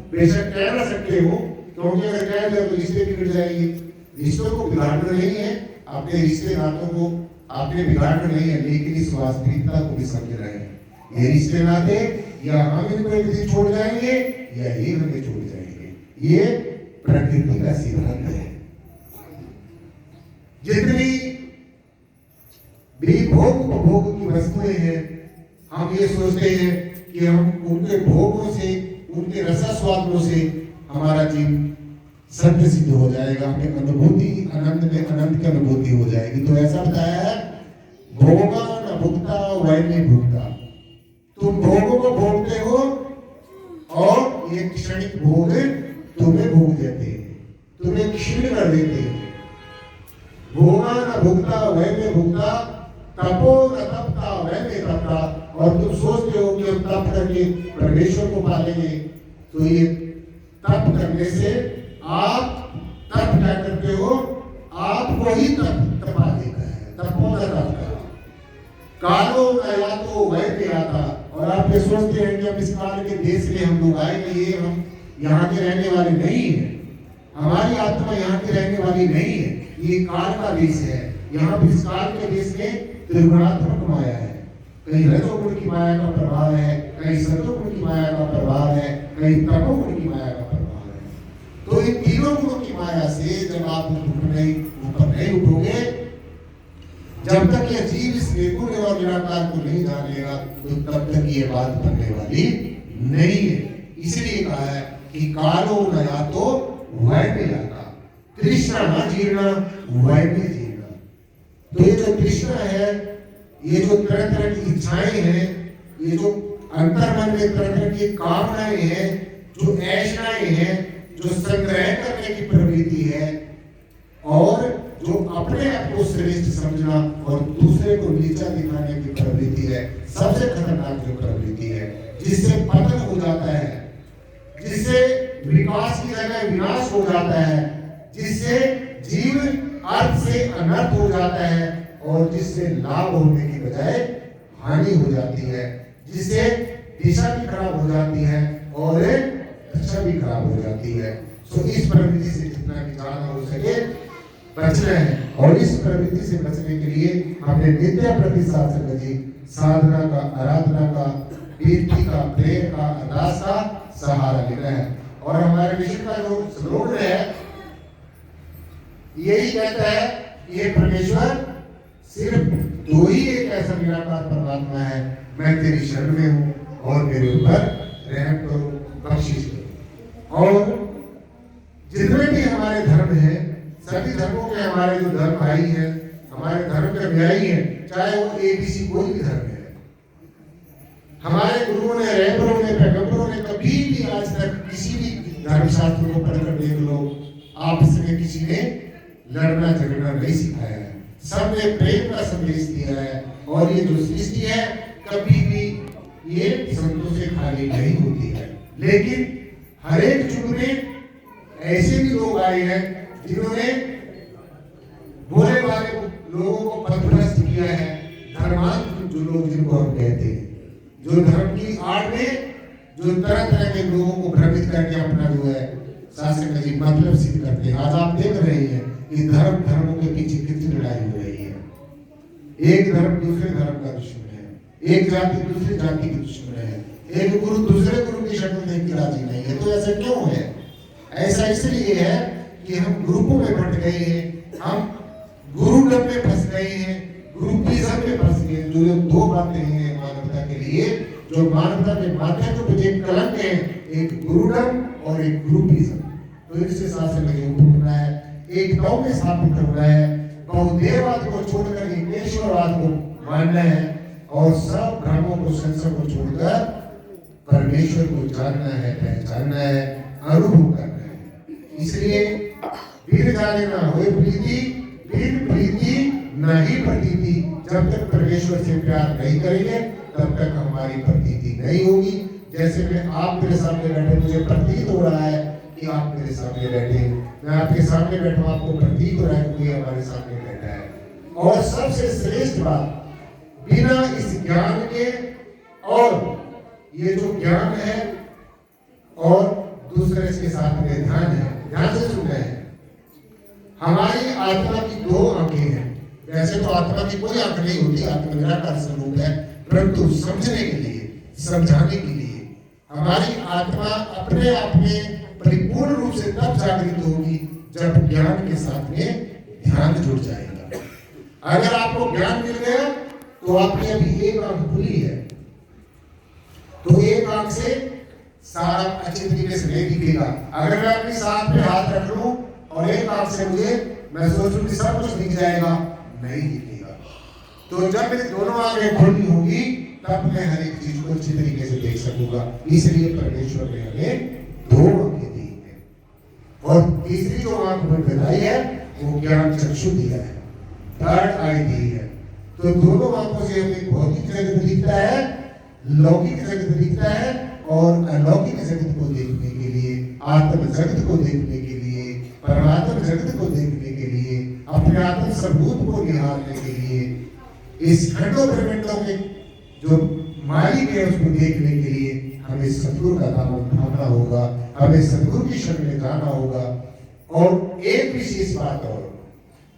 बेशक कह ना सकते हो, क्योंकि अगर कह दिया तो रिश्ते बिगड़ जाएंगे। रिश्तों को बिगाड़ना नहीं है, अपने रिश्ते नातों को आपने बिगाड़ना नहीं है, लेकिन इस वास्तविकता को भी समझ रहे हैं। ये रिश्ते नाते या हम इनको एक दिन छोड़ जाएंगे या ये हमें छोड़ जाएंगे। ये प्रकृति का सिद्धांत है। जितनी भी भोग उपभोग की वस्तुएं हैं, हम ये सोचते हैं कि हम उनके भोगों से, उनके रसास्वादों से हमारा जीवन सत्य सिद्ध हो जाएगा, हमें अनुभूति, आनंद में आनंद की अनुभूति हो जाएगी। तो ऐसा बताया है, भोगा न भुगता वैने भुगता। तुम भोगों को भोगते हो और ये क्षणिक भोग तुम्हें भोग देते हैं, तुम्हें क्षीण कर देते हैं। भोगा न भुगता वैने भुगता, तपो न तपता वैने तपता। और तुम सोचते हो कि हम तप करके परमेश्वर को पालेंगे, तो ये तप करने से आप तप क्या करते हो, आपको ही तपा देता है। तपो न तपता, कालो न या तो वैने आता। और आप ये सोचते हैं कि हम इस काल के देश में हम लोग आएंगे, ये हम यहाँ के रहने वाले नहीं है, हमारी आत्मा यहाँ की रहने वाली नहीं है, ये काल का देश है। यहाँ इस काल के देश में त्रिगुणात्मक माया है, कहीं रजोगुण की माया का प्रभाव है, कहीं सतोगुण की माया का प्रभाव है, कहीं तमोगुण की माया का प्रभाव है। तो इन तीनों गुणों की माया से जब आप ऊपर नहीं उठोगे, जब तक ये जीव इस निर्गुण और निराकार को नहीं जानेगा, तो तब तक ये बात बनने वाली नहीं है। इसलिए कहा है कि कालो न या तो वै में जाता, तृष्णा न जीर्णा वै में जीर्णा। तो ये जो तृष्णा है, ये जो तरह तरह की इच्छाएं हैं, ये जो अंतर्मन में तरह तरह की कामनाएं हैं, जो ऐशनाएं हैं, जो संग्रह करने की प्रवृत्ति है, और जो अपने आप को श्रेष्ठ समझना और दूसरे को नीचा दिखाने की प्रवृत्ति है, सबसे खतरनाक जो प्रवृत्ति है, जिससे पतन हो जाता है, जिससे विकास की जगह विनाश हो जाता है, जिससे जीव अर्थ से अनर्थ हो जाता है, और जिससे लाभ होने की बजाय हानि हो जाती है, जिससे दिशा भी खराब हो जाती है और दशा भी खराब हो जाती है। तो इस प्रवृत्ति से जितना भी ज्यादा हो सके बचना है, और इस प्रवृत्ति से बचने के लिए हमने नित्य प्रति शासक जी साधना का, आराधना का, कीर्ति का, प्रेम का, अरदास का सहारा लेना है। और हमारे विश्व का जो स्लोगन है यही कहता है, ये परमेश्वर सिर्फ दो ही एक ऐसा निराकार परमात्मा है, मैं तेरी शरण में हूँ और मेरे ऊपर रहम करो, बख्शिश करो। और जितने भी हमारे धर्म हैं, सभी धर्मों के हमारे जो धर्म भाई हैं, हमारे धर्म के न्यायी हैं, चाहे वो ABC कोई भी धर्म है, हमारे गुरुओं ने, रहबरों ने, पैगंबरों ने कभी भी आज तक किसी भी धर्मशास्त्र को पढ़कर देख लो, आपस में किसी ने लड़ना झगड़ना नहीं सिखाया है। सबने प्रेम का संदेश दिया है। और ये जो सृष्टि है कभी भी ये संतों से खाली नहीं होती है, लेकिन हर एक युग में ऐसे भी लोग आए हैं जिन्होंने भोले वाले लोगों को पथभ्रष्ट किया है। धर्मांध जो लोग जिनको हम कहते हैं, जो धर्म की आड़ में जो तरह तरह के लोगों को भ्रमित करके अपना जो है शासन में जी मतलब सिद्ध करते हैं। आज आप देख रहे हैं कि धर्मों के पीछे कितनी लड़ाई हो रही है। एक धर्म दूसरे धर्म का दुश्मन है, एक जाति दूसरी जाति की दुश्मन है, एक गुरु दूसरे गुरु की शक्ल देख के राजी नहीं है। तो ऐसा क्यों है? ऐसा इसलिए है कि हम ग्रुपों में बंट गए हैं, हम गुरुडम में फंस गए हैं, ग्रुपिज्म में फंस गए हैं। जो दो बातें हैं मानवता के लिए जो मानवता के माथे को मुझे कलंक है, एक गुरुडम और एक ग्रुपिज्म। तो इस हिसाब से मुझे उठना है, एक गांव में स्थापित होना है, बहुदेववाद को छोड़कर ईश्वरवाद को मानना है और सब भ्रमों को संशय को छोड़कर परमेश्वर को जानना है, पहचानना है, अनुभव करना है। इसलिए वीर जाने ना होए प्रीति, वीर प्रीति नहीं प्रतीति। जब तक परमेश्वर से प्यार नहीं करेंगे तब तक हमारी प्रतीति नहीं होगी। जैसे मैं आप मेरे सामने बैठे, मुझे प्रतीत हो रहा है कि आप मेरे सामने बैठे, मैं आपके सामने बैठा हूं, आपको प्रतीत हो रहा है कि कोई हमारे सामने बैठा है। और सबसे श्रेष्ठ बात, बिना इस ज्ञान के, और ये जो ज्ञान है और दूसरे के साथ में ध्यान है, ध्यान से सुनना है। हमारी आत्मा की दो आंखें हैं। वैसे तो आत्मा की कोई आंख नहीं होती, आत्मा निराकार स्वरूप है, परंतु समझने के लिए, समझाने के लिए हमारी आत्मा अपने आप में परिपूर्ण रूप से तब जागृत होगी जब ज्ञान के साथ में ध्यान जुड़ जाएगा। अगर आपको ज्ञान मिल गया तो आपकी अभी एक आंख खुली है, तो एक आंख से सारा अच्छे तरीके से नहीं दिखेगा। अगर मैं अपनी सांस पे हाथ रख लूं और एक आंख से मुझे मैं सोचूं कि सब कुछ दिख जाएगा, नहीं दिखेगा। तो जब मेरी दोनों आंखें खुली होंगी तब मैं हर एक चीज को अच्छी तरीके से देख सकूंगा। इसलिए परमेश्वर ने हमें दो आंखें दी है और तीसरी जो आंख हमें बनाई है वो ज्ञान चक्षु दिया है, थर्ड आई दी है। तो दोनों आंखों से हमें भौतिक जगत दिखता है, लौकिक जगत दिखता है, और अलौकिक जगत को देखने के लिए, आत्म जगत को देखने के लिए, परमात्मा जगत को देखने के लिए, अपने आत्म स्वरूप को निहारने के लिए, इस खंडों ब्रह्मांडों के जो मालिक है उसको देखने के लिए हमें सतगुरु का नाम उठाना होगा, हमें सतगुरु की शरण में जाना होगा। और एक विशेष बात और,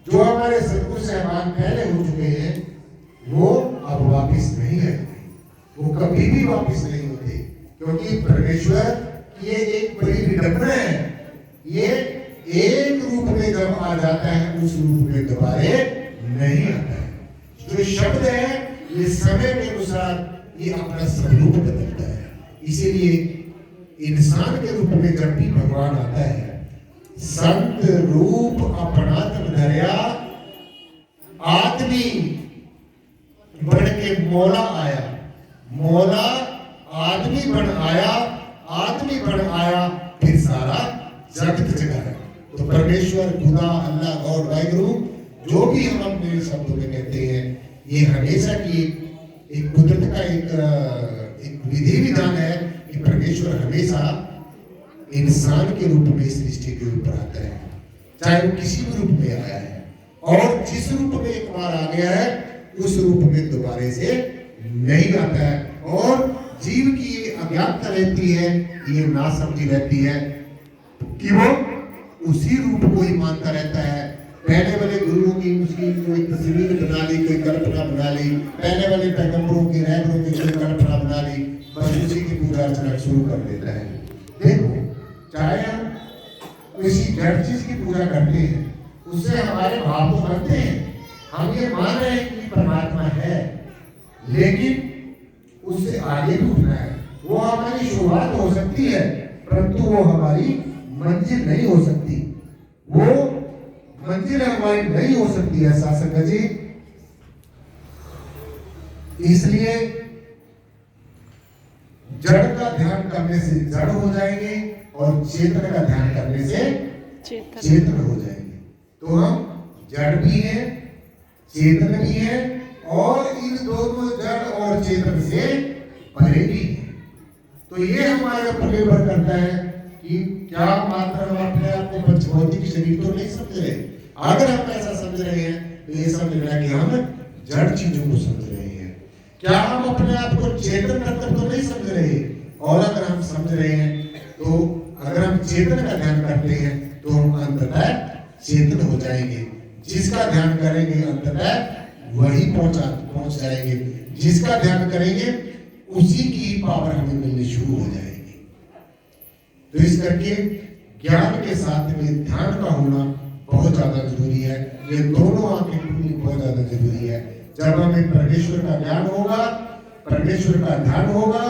जो हमारे सतगुरु साहबान पहले हो चुके हैं वो अब वापस नहीं आएंगे, वो कभी भी वापस नहीं होते, क्योंकि परमेश्वर ये एक बड़ी विडंबना है। ये एक रूप में जब आ जाता है उस रूप में दोबारा नहीं आता है। जो शब्द है ये समय के अनुसार ये अपना स्वरूप बदलता है। इसीलिए इंसान के रूप में जब भी भगवान आता है, संत रूप अपनात्म धर्या, आदमी बढ़ के मौला आया, मौला आदमी बन आया, आदमी बन आया, फिर सारा जगत जगाया। तो परमेश्वर, खुदा, अल्लाह, गॉड, वाहिगुरु, जो भी हम अपने शब्दों में कहते हैं, ये हमेशा की एक कुदरत का एक विधि विधान है कि परमेश्वर हमेशा इंसान के रूप में सृष्टि के ऊपर आता है, चाहे वो किसी भी रूप में आया है, और जिस रूप में एक बार आ गया है उस रूप में दोबारा से नहीं आता है। और जीव की ये अज्ञानता रहती है, ये नासमझी रहती है कि वो उसी रूप को ही मानता रहता है। पहले वाले गुरुओं की उसकी कोई तस्वीर बना ली, कोई कल्पना बना ली, पहले वाले पैगंबरों की, रहबरों की कोई कल्पना बना ली, बस उसी की पूजा अर्चना शुरू कर देता है। देखो, चाहे हम किसी जड़ चीज की पूजा करते हैं, उससे हमारे भाव तो बनते हैं, हम ये मान रहे हैं कि परमात्मा है, लेकिन उससे आगे भी उठना है। वो हमारी शुरुआत हो सकती है, परंतु वो हमारी मंजिल नहीं हो सकती, वो मंजिल हमारी नहीं हो सकती है शासक जी। इसलिए जड़ का ध्यान करने से जड़ हो जाएंगे और चेतन का ध्यान करने से चेतन हो जाएंगे। तो हम जड़ भी हैं, चेतन भी हैं, और इन दोनों जड़ और चेतन से परे भी हैं। तो ये हमारे ऊपर निर्भर करता है कि क्या मात्र हम अपने आप को पंचभौतिक शरीर तो नहीं समझ रहे। अगर हम ऐसा समझ रहे हैं तो ये समझ रहे हैं कि हम जड़ चीजों को समझ रहे हैं। क्या हम अपने आप को चेतन तत्व तो नहीं समझ रहे। और अगर हम समझ रहे हैं तो अगर हम चेतन का ध्यान करते हैं तो हम अंततः चेतन हो जाएंगे। जिसका ध्यान करेंगे अंततः वही पहुंच जाएंगे। जिसका ध्यान करेंगे उसी की पावर हमें मिलनी शुरू हो जाएगी। तो इस करके ज्ञान के साथ में ध्यान का होना बहुत ज्यादा जरूरी है। ये दोनों आंखें खुलनी बहुत ज्यादा जरूरी है। जब हमें परमेश्वर का ज्ञान होगा, परमेश्वर का ध्यान होगा,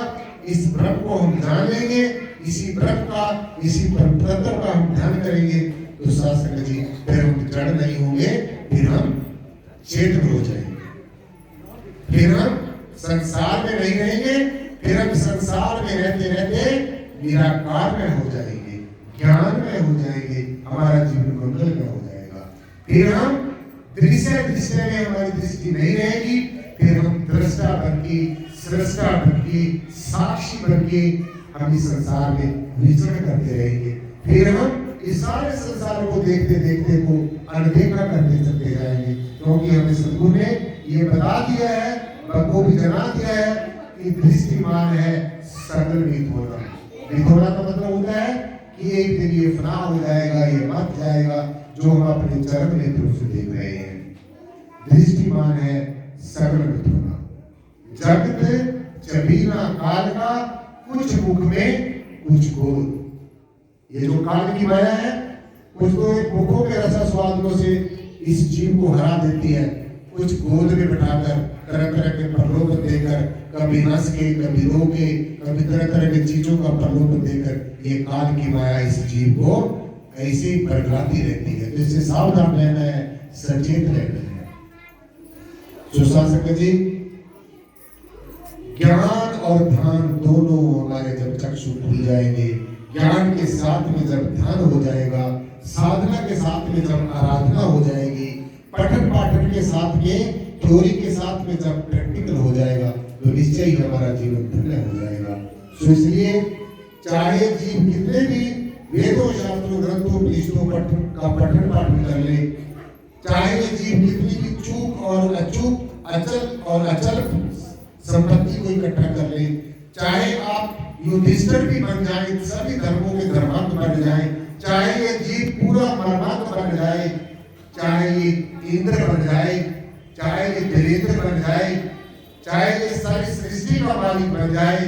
इस ब्रह्म को हम जान लेंगे, इसी ब्रह्म का, इसी तत्व का हम ध्यान करेंगे, तो शास्त्र जी फिर हम जड़ नहीं होंगे, फिर हम चेतन हो जाएंगे, फिर हम संसार में नहीं रहेंगे, फिर हम संसार में रहते रहते निराकार में हो जाएंगे, ज्ञान में हो जाएंगे, हमारा जीवन मंगल में हो जाएगा। फिर हम दृश्य में हमारी दृष्टि नहीं रहेगी, फिर हम दृष्टा बन के, सृष्टा बन के, साक्षी बन के हम इस संसार में विचरण करते रहेंगे। फिर हम इस सारे संसार को देखते देखते को अनदेखा करते चलते जाएंगे, क्योंकि हमें सद्गुरु ने ये बता दिया है, हमको भी जना दिया है कि दृष्टिमान है सकल विद होना। विद होना का मतलब होता है कि एक दिन ये फना हो जाएगा, ये मर जाएगा, जो हम अपने चरण नेत्रों से देख रहे हैं। दृष्टिमान है सकल विद होना। जगत चबीना काल का, कुछ मुख में कुछ गोद। ये जो काल की माया है, कुछ तो मुखों के रसा स्वादों से इस जीव को हरा देती है, कुछ गोद में बिठाकर तरह तरह के प्रलोभन देकर, कभी हंस के, कभी रो के, कभी तरह तरह के चीजों का प्रलोभन देकर ये काल की माया इस जीव को ऐसे ही बरगलाती रहती है। तो इससे सावधान रहना है, सचेत रहना है। सुशासन जी, ज्ञान और ध्यान दोनों हमारे जब चक्षु खुल जाएंगे, ज्ञान के साथ में जब ध्यान हो जाएगा, साधना के साथ में जब आराधना हो जाएगी, पठन पाठन के साथ में, थ्योरी के साथ में जब प्रैक्टिकल हो जाएगा, तो निश्चय ही हमारा जीवन धन्य हो जाएगा। तो इसलिए चाहे जीव कितने भी वेदों, शास्त्रों, ग्रंथों, उपनिषदों का पठन पाठन कर ले, चाहे ये जीव कितनी भी चूक और अचूक, अचल और अचल संपत्ति को इकट्ठा कर ले, चाहे आप युधिष्ठिर भी बन जाए, सभी धर्मों के धर्मात्म बन जाए, चाहे ये जीव पूरा परमात्मा बन जाए, चाहे ये इंद्र बन जाए, चाहे ये देवेंद्र बन जाए, चाहे ये सारी सृष्टि का मालिक बन जाए,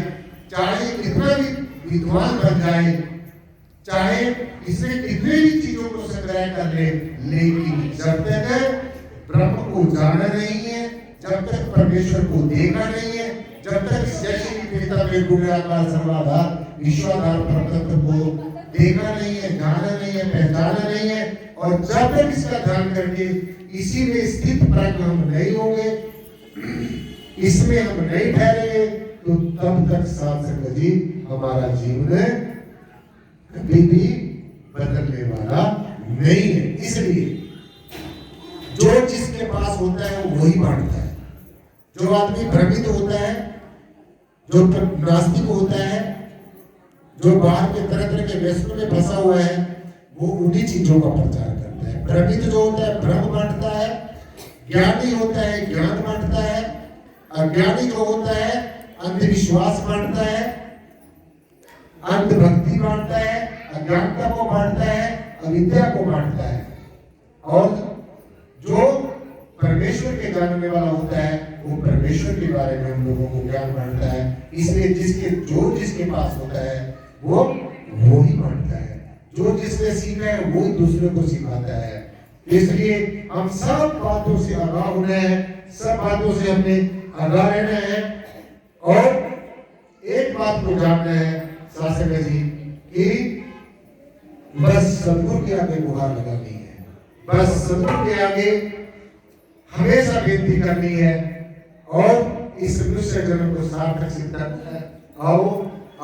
चाहे कितना भी विद्वान बन जाए, चाहे इसने कितने भी चीजों को संग्रह कर ले, लेकिन जब तक ब्रह्म को जाना नहीं है, जब तक परमेश्वर को देखा नहीं है, जब तक जैसे कि पिता में गुणाकार सर्वाधार विश्वाधार परतत्व को देखा नहीं है, जाना नहीं है, पहचाना नहीं है, और जब तक इसका ध्यान करके इसी में स्थित प्रज्ञ हम नहीं होंगे, इसमें हम नहीं ठहरेंगे, तो तब तक साथ संगत जी हमारा जीवन कभी भी बदलने वाला नहीं है। इसलिए जो जिसके पास होता है वो वही बांटता है। जो आदमी भ्रमित होता है, जो नास्तिक होता है, जो बाहर के तरह तरह के व्यसनों में फंसा हुआ है, वो उन्हीं चीजों का प्रचार करता है। भ्रमित जो होता है भ्रम बांटता है, ज्ञानी होता है ज्ञान बांटता है, अज्ञानी जो होता है अंधविश्वास बांटता है, अंधभक्ति बांटता है, अज्ञानता को बांटता है, अविद्या को बांटता है, और जो परमेश्वर के जानने वाला होता है वो परमेश्वर के बारे में हम लोगों को ज्ञान बांटता है। इसलिए जिसके पास होता है वो ही बांटता है, जो जिसने सीखा है वो ही दूसरे को सिखाता है। इसलिए हम सब बातों से आगाह होना है, सब बातों से हमने आगाह रहना है, और एक बात को जानना है शासक जी कि बस सद्गुरु के आगे गुहार लगानी है, बस सद्गुरु के आगे हमेशा बेनती करनी है, और इस मनुष्य जन्म को सार्थक सिद्ध करना है। आओ,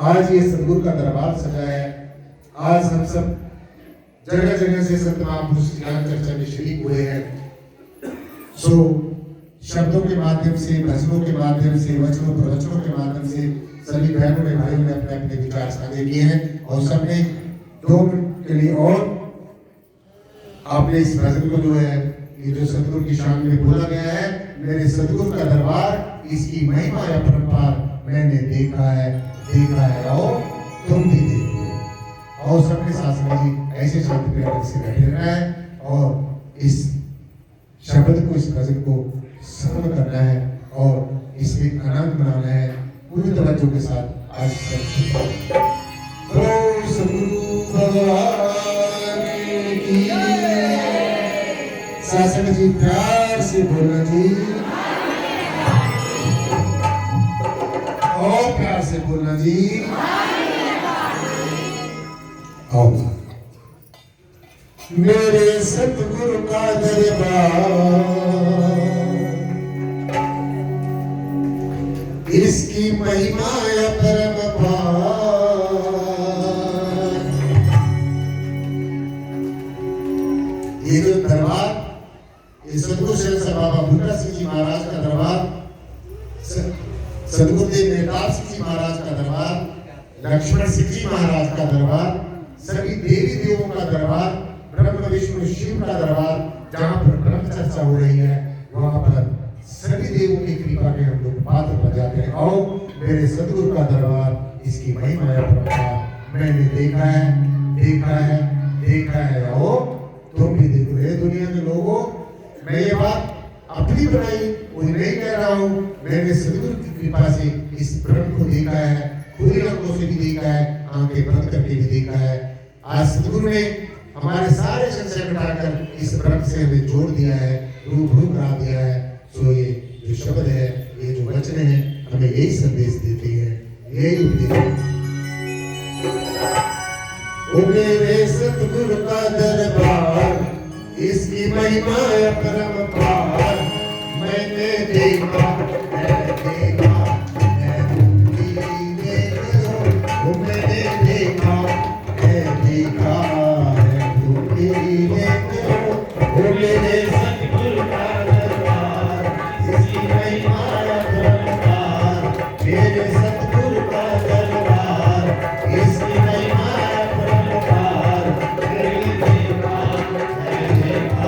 आज ये सद्गुरु का दरबार सजा है, आज हम सब जगह जगह से संत महापुरुष ज्ञान चर्चा में शरीक हुए हैं। सो शब्दों के माध्यम से, भजनों के माध्यम से, वचनों प्रवचनों के माध्यम से सभी बहनों ने, भाइयों ने अपने अपने विचार साझे किए हैं, और सबने 2 मिनट के लिए और आपने इस भजन को जो है, ये जो सतगुरु की शान में बोला गया है, मेरे सतगुरु का दरबार, इसकी महिमा या परंपरा मैंने देखा है, और तुम भी देखो। और सबके साथ में जी ऐसे शांति प्रिय से बैठे रहना है, और इस शब्द को, इस भजन को श्रवण करना है, और इसमें आनंद मनाना है पूरी तवज्जो के साथ। आज सतगुरु भगवान की शासन जी, प्यार से बोलना जी। और प्यार से बोलना जी। आओ। मेरे सतगुरु का दरबार, इसकी महिमा अपरंपार। ये जो दरबार, ये सतगुरु श्री बाबा बूटा सिंह जी महाराज का दरबार, सदगुरुदेव मेहताब सिंह जी महाराज का दरबार, लक्ष्मण सिंह जी महाराज का दरबार, सभी देवी देवों का दरबार, ब्रह्म विष्णु शिव का दरबार, जहाँ पर ब्रह्म चर्चा हो रही है, वहाँ पर सभी देवों की कृपा के हम लोग पात्र बन जाते हैं। आओ मेरे सदगुरु का दरबार, इसकी महिमा है। मैंने देखा है, देखा है, देखा है। आओ तुम भी देखो। हे दुनिया के लोगों, मैं ये बात अपनी बनाई कोई नहीं कह रहा हूँ। मैंने सदगुरु की कृपा से इस ब्रह्म को देखा है, खुली आंखों से भी देखा है, आंखें बंद करके भी देखा है। आज सदगुरु ने हमारे सारे संशय मिटाकर इस ब्रह्म से हमें जोड़ दिया है, रूबरू करा दिया है। सो ये जो शब्द है, ये जो वचन है, हमें यही संदेश देते हैं, यही उपदेश। ओ मेरे सतगुरु का दरबार, इसकी महिमा अपरंपार। मैंने देखा है, देखा है, मैंने देखा है, देखा है, मेरे सतगुरु का दरबार, इसकी महिमा अपरंपार। मेरे सतगुरु का दरबार, इसकी महिमा अपरंपार। मैंने देखा है, देखा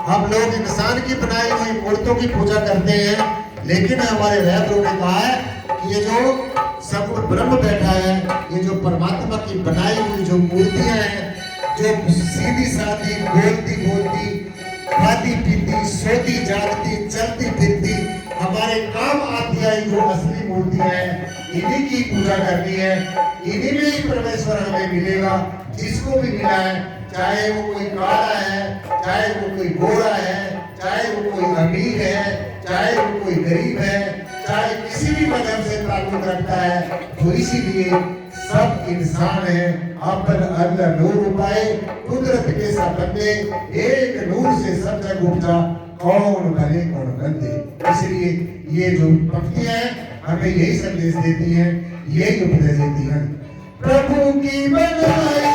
हम लोग इंसान की बनाई हुई मूर्तियों की पूजा करते हैं, लेकिन हमारे रहबरों ने कहा है कि ये जो सगुण ब्रह्म बैठा है, ये जो परमात्मा की बनाई हुई जो मूर्तियां हैं, जो सीधी सादी बोलती बोलती, खाती पीती, सोती जागती, चलती फिरती, हमारे काम आती आई जो असली मूर्तियां हैं, इन्हीं की पूजा करनी है। इन्हीं में ही परमेश्वर हमें मिलेगा। जिसको भी मिला है, चाहे वो कोई काला है, चाहे वो कोई गोरा है, चाहे वो कोई अमीर है, चाहे वो कोई गरीब है, चाहे किसी भी मजहब से ताल्लुक रखता है, तो इसीलिए सब इंसान है। अपन अल्लाह नूर पाए, कुदरत के सब बंदे, एक नूर से सब जग उपजा, कौन भले कौन गंदे। इसलिए ये जो पंक्तियां हैं हमें यही संदेश देती हैं, यही उपदेश देती हैं। प्रभु की बनाई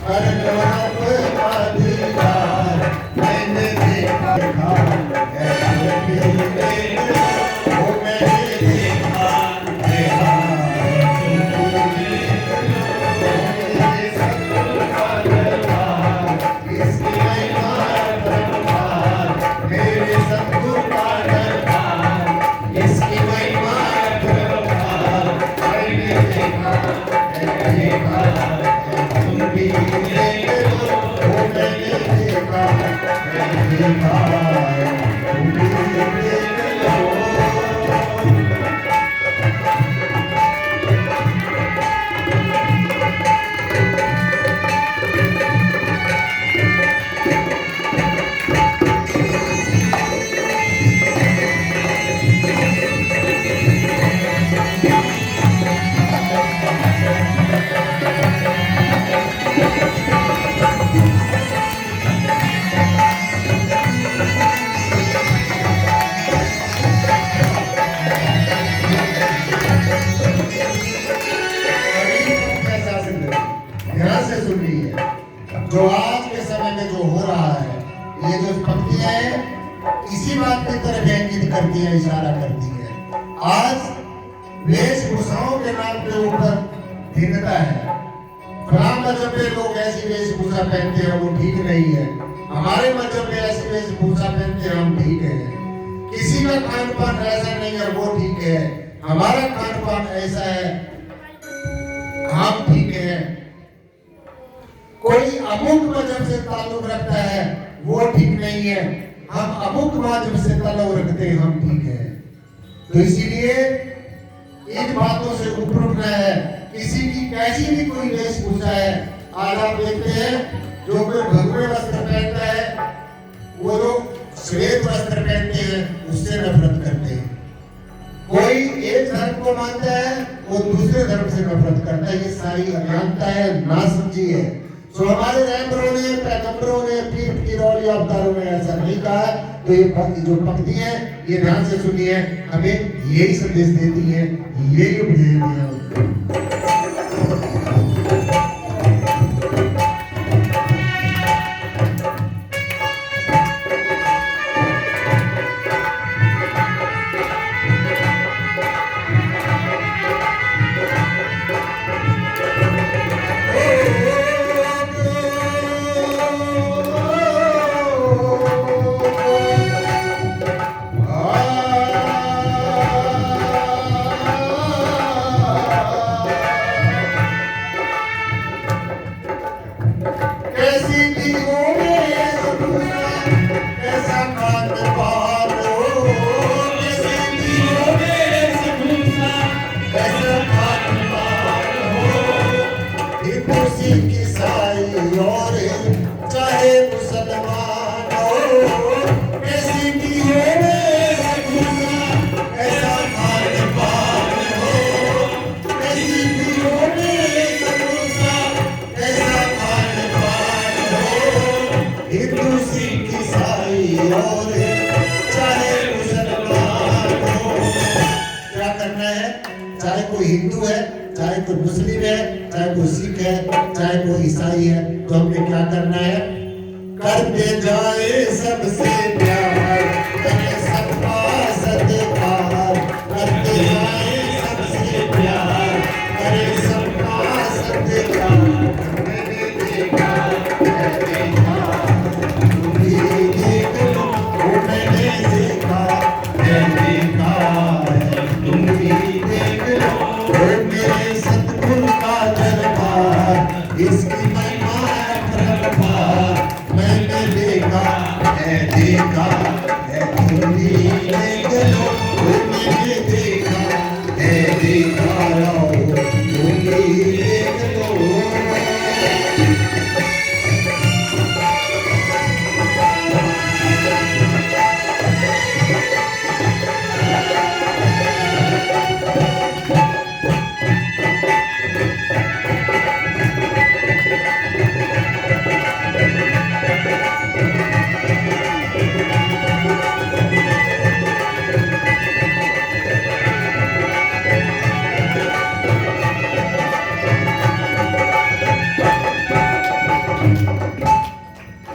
स्वर्ग आपका दीदार मैंने देखा ऐसे भी वो मैंने देखा इसकी महिमा परम्पार मेरे सतगुरु का दरबार इसकी महिमा परम्पार मैंने देखा तुम भी देख लो वो मैंने देखा तुम भी देख लो ध्यान से सुनिए जो आज के समय में जो हो रहा है ये जो पंक्तियां हैं इसी बात की तरफ इंगित करती है इशारा करती है आज वेशभूषाओं के नाम के ऊपर भिन्नता है फलां मजहब में लोग ऐसी वेशभूषा पहनते हैं वो ठीक नहीं है हमारे मजहब में ऐसी वेशभूषा पहनते हैं हम ठीक है किसी का खान पान ऐसा नहीं है वो ठीक है हमारा खान पान ऐसा है हम ठीक है कोई अमुक मजहब से ताल्लुक रखता है वो ठीक नहीं है हम अमुक मजहब से ताल्लुक रखते हैं हम ठीक है तो इसीलिए इन बातों से ऊपर उठना है किसी की कैसी भी कोई वेशभूषा है आज आप देखते हैं जो कोई भगवे वस्त्र पहनता है वो लोग श्वेत वस्त्र पहनते हैं उससे नफरत करते हैं कोई एक धर्म को मानता है वो दूसरे धर्म से नफरत करता है ये सारी अज्ञानता है नासमझी है तो हमारे रहबरों ने पैगंबरों ने पीर फकीरों अवतारों ने ऐसा नहीं कहा तो ये जो पंक्ति है ये ध्यान से सुनिए हमें यही संदेश देती है यही उपदेश दिया चाहे कोई हिंदू है चाहे कोई मुस्लिम है चाहे कोई सिख है चाहे कोई ईसाई है तो हमने क्या करना है करते जाए सबसे प्यार करे सबका सत्कार करते जाए सबसे प्यार करे सबका सत्कार मैंने देखा तुम भी देख लो मैंने देखा तुम भी देख लो मेरे सतगुरु का दरबार इसकी महिमा परम्पार मैंने देखा है तुम भी देख लो मैंने देखा तुम भी देख लो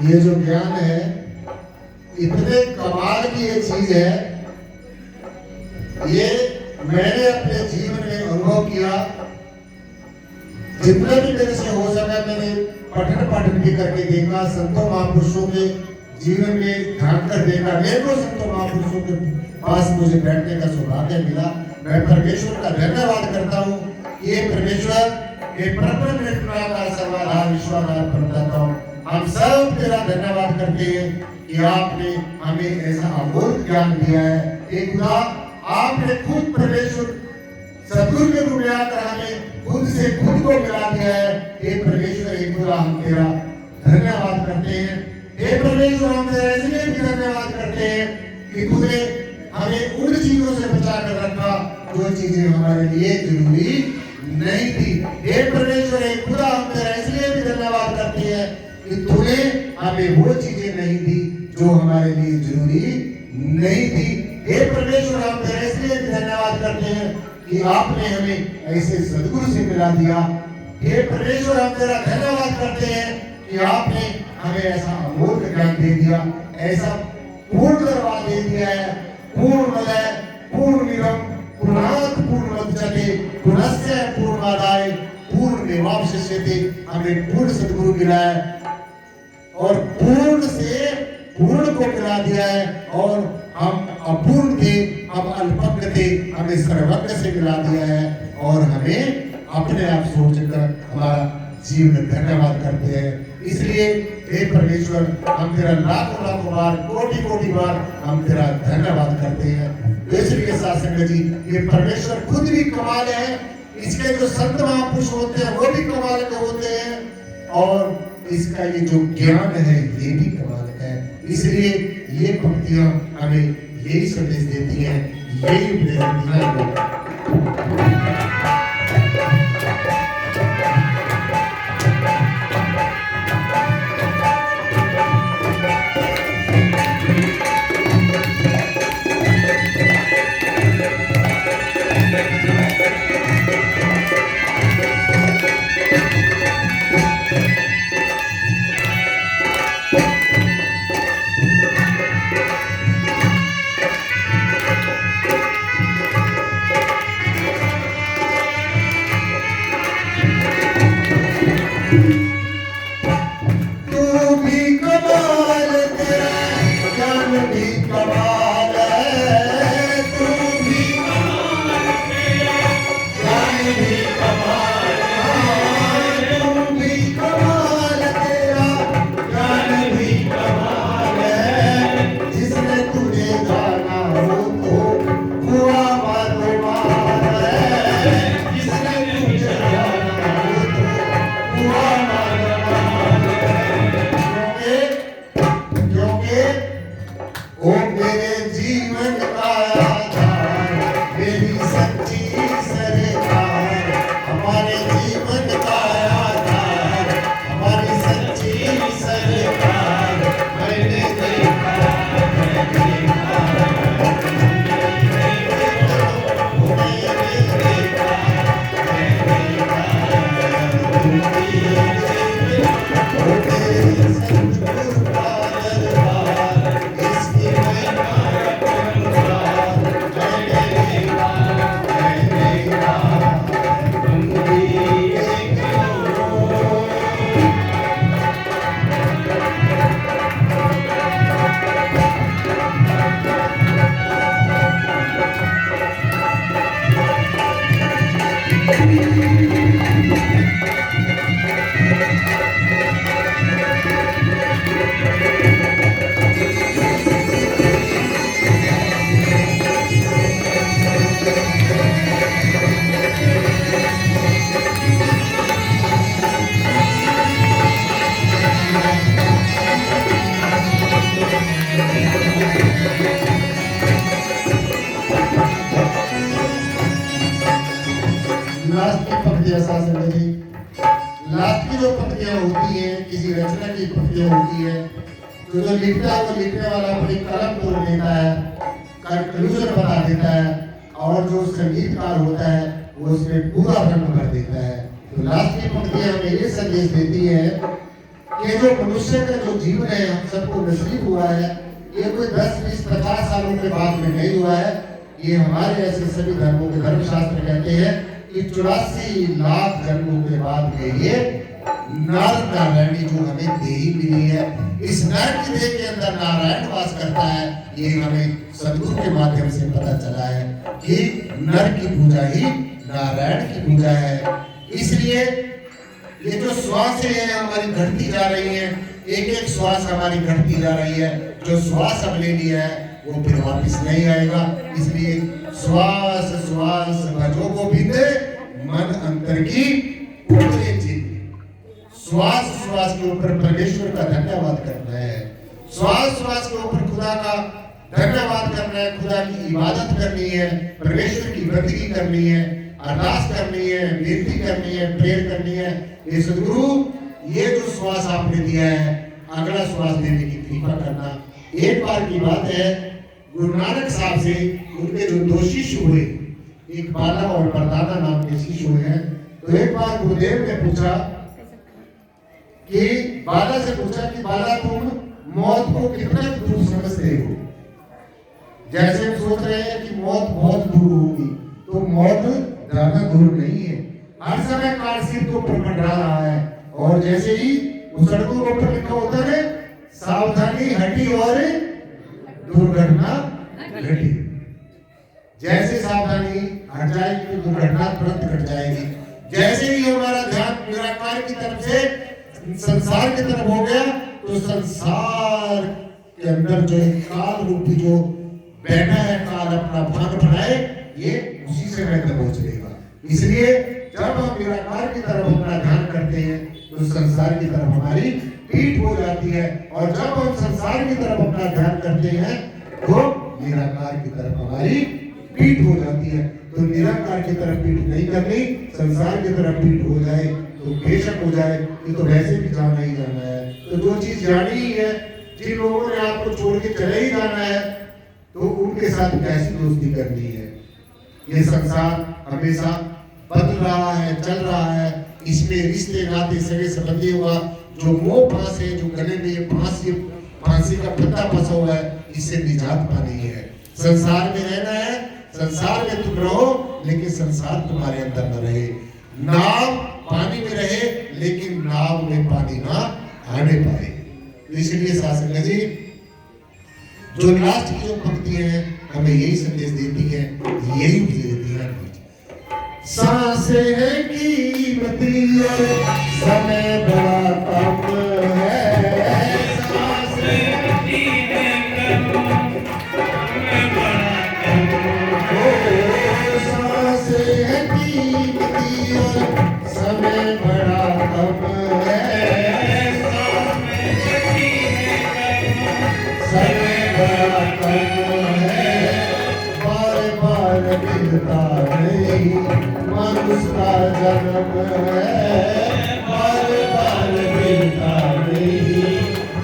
ये जो ज्ञान है इतने कमाल की ये चीज है, ये मैंने अपने जीवन में अनुभव किया। जितना भी मेरे से हो सका मैंने पठन भी करके देखा, संतों महापुरुषों के जीवन में ध्यान कर देखा। मेरे को संतों महापुरुषों के पास मुझे बैठने का सौभाग्य मिला। मैं परमेश्वर का धन्यवाद करता हूँ। ये परमेश्वर ये परम निराकार सर्वाधार विश्वाधार परमदाता हूँ। हम सब तेरा धन्यवाद करते हैं कि आपने हमें ऐसा अमूल्य ज्ञान दिया है। एक खुदा आपने खुद परमेश्वर सदगुरु के रूप में आकर हमें खुद से खुद को मिला दिया है। हे परमेश्वर एक खुदा हम तेरा धन्यवाद करते हैं। हे परमेश्वर हम तेरा इसलिए भी धन्यवाद करते हैं कि तूने हमें उन चीजों से बचा कर रखा जो चीजें हमारे लिए जरूरी नहीं थी। हे परमेश्वर एक खुदा हम तेरा इसलिए भी धन्यवाद करते हैं कि तूने हमें वो चीजें नहीं दी जो हमारे लिए जरूरी नहीं थी। हे परमेश्वर हम तेरा इसलिए भी धन्यवाद करते हैं कि आपने हमें ऐसे सदगुरु से मिला दिया। हे परमेश्वर हम तेरा धन्यवाद करते हैं कि आपने हमें ऐसा अमूल्य ज्ञान दे दिया, ऐसा पूर्ण करवा दे दिया है। पूर्णमय पूर्णमिदं पूर्णात् पूर्णमुदच्यते पूर्णस्य पूर्णमादाय पूर्णमेवावशिष्यते। हमें पूर्ण सदगुरु मिला है और पूर्ण से पूर्ण को मिला दिया है, और हम अपूर्ण थे, हम अल्पज्ञ थे, हमें सर्वज्ञ से मिला दिया है। और हमें अपने आप सोचकर हमारा जीवन धन्यवाद करते हैं। इसलिए हे परमेश्वर हम तेरा लाखों लाखों बार कोटि कोटि बार हम तेरा धन्यवाद करते हैं। इसलिए साथ संगत जी ये परमेश्वर खुद भी कमाल है, इसके जो संत महापुरुष होते हैं वो भी कमाल के होते हैं, और इसका ये जो ज्ञान है ये भी कमाल है। इसलिए ये पंक्तियां हमें यही संदेश देती हैं, यही उपदेश देती हैं। लास्ट की जो पंक्तियां होती है, किसी रचना की पंक्तियां होती है, तो जो लिखता है वो लिखने वाला अपनी कलम तोड़ देता है, कंक्लूजन बता देता है, और जो संगीतकार होता है वो उसमें पूरा रंग भर देता है। तो लास्ट की पंक्तियां हमें ये संदेश देती है ये जो मनुष्य का जो जीवन है हम सबको नसीब हुआ है, ये कोई 10, 20, 50 सालों के बाद में नहीं हुआ है। ये हमारे ऐसे सभी धर्मों के धर्मशास्त्र कहते हैं कि 84 लाख जन्मों के बाद में ये नर नारायणी जो हमें देही मिली है, इस नर की देह के अंदर नारायण वास करता है। ये हमें सदगुरु के माध्यम से पता चला है कि नर की पूजा ही नारायण की पूजा है। इसलिए ये जो श्वास है हमारी घटती जा रही है, एक एक श्वास हमारी घटती जा रही है। जो श्वास हमने लिया है वो फिर वापस नहीं आएगा। इसलिए श्वास श्वास भजो गोविंद मन अंतर की पूरे चित। श्वास श्वास के ऊपर परमेश्वर का धन्यवाद करना है, श्वास श्वास के ऊपर खुदा का धन्यवाद करना है, खुदा की इबादत करनी है, परमेश्वर की बंदगी करनी है, अरदास करनी है, विनती करनी है, प्रेयर करनी है। ये सदगुरु ये जो श्वास आपने दिया है अगला श्वास देने की कृपा करना। एक बार की बात है, गुरु नानक साहब से उनके जो 2 शिष्य हुए, एक बाला और परदादा नाम के शिष्य हुए हैं। तो एक बार गुरुदेव ने पूछा कि बाला से पूछा कि बाला तुम मौत को कितना दूर समझते हो? जैसे हम सोच रहे हैं कि मौत बहुत दूर होगी, तो मौत ज्यादा दूर नहीं है। हर समय कार सिर के ऊपर मंडरा रहा है, और जैसे ही उस सड़कों के ऊपर लिखा होता है सावधानी हटी और दुर्घटना घटी। जैसे सावधानी हट जाएगी तो दुर्घटना तुरंत घट जाएगी। जैसे ही हमारा ध्यान निराकार की तरफ से संसार की तरफ हो गया, तो संसार के अंदर जो काल रूपी जो बैठा है, काल अपना भाग बनाए, ये उसी से मैं पहुंच लेगा। इसलिए जब हम निराकार की तरफ अपना ध्यान करते हैं तो संसार की तरफ हमारी पीठ हो जाती है, और जब हम संसार की तरफ अपना ध्यान करते हैं तो निराकार की तरफ हमारी पीठ हो जाती है। तो निराकार की तरफ पीठ नहीं करनी, संसार की तरफ पीठ हो जाए तो बेशक हो जाए, ये तो वैसे भी जाना ही जाना है। तो जो चीज जानी ही है, जिन लोगों ने आपको छोड़ के चले ही जाना है, तो उनके साथ कैसी दोस्ती करनी है? ये संसार हमेशा बदल रहा है, चल रहा है। इसमें रिश्ते नाते सगे संबंधी हुआ जो मोह फांस है, जो गले में ये फांसी का पत्ता फंसा हुआ है, इससे निजात पानी है। संसार में रहना है, संसार में तुम रहो, लेकिन संसार तुम्हारे अंदर न रहे। नाव पानी में रहे, लेकिन नाव में पानी ना आने पाए। तो इसलिए शासक जी जो लास्ट की जो पंक्तियां हैं हमें यही संदेश देती है, यही देती है। सांसें है कीमती और समय बड़ा कम है, सांसें है कीमती और समय बड़ा कम है, समय बड़ा कम है, बार बार मिलता नहीं मनुष्य का जन्म है, बार बार मिलता नहीं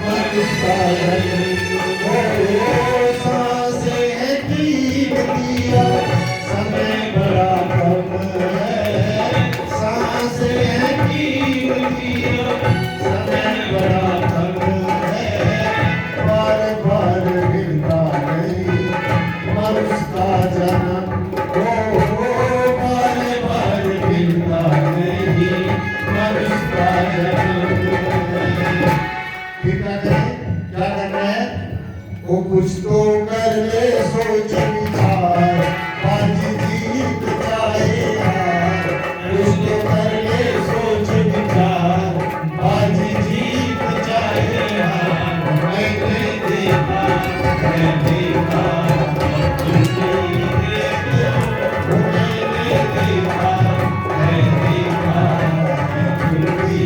मनुष्य का जन्म है। सांसें है कीमती और समय बड़ा कम है, सांसें है कीमती और समय बड़ा कम है, बार बार मिलता नहीं मनुष्य का जन्म हो, बार बार मिलता नहीं मनुष्य का जन्म। फिर क्या करना है? वो कुछ तो कर ले सोच विचार, बाजी जीत जाए यार, कुछ तो कर ले सोच विचार, बाजी जीत जाए यार। मैंने देखा, मैं देखा, मैंने देखा, मैं देखा, तुम भी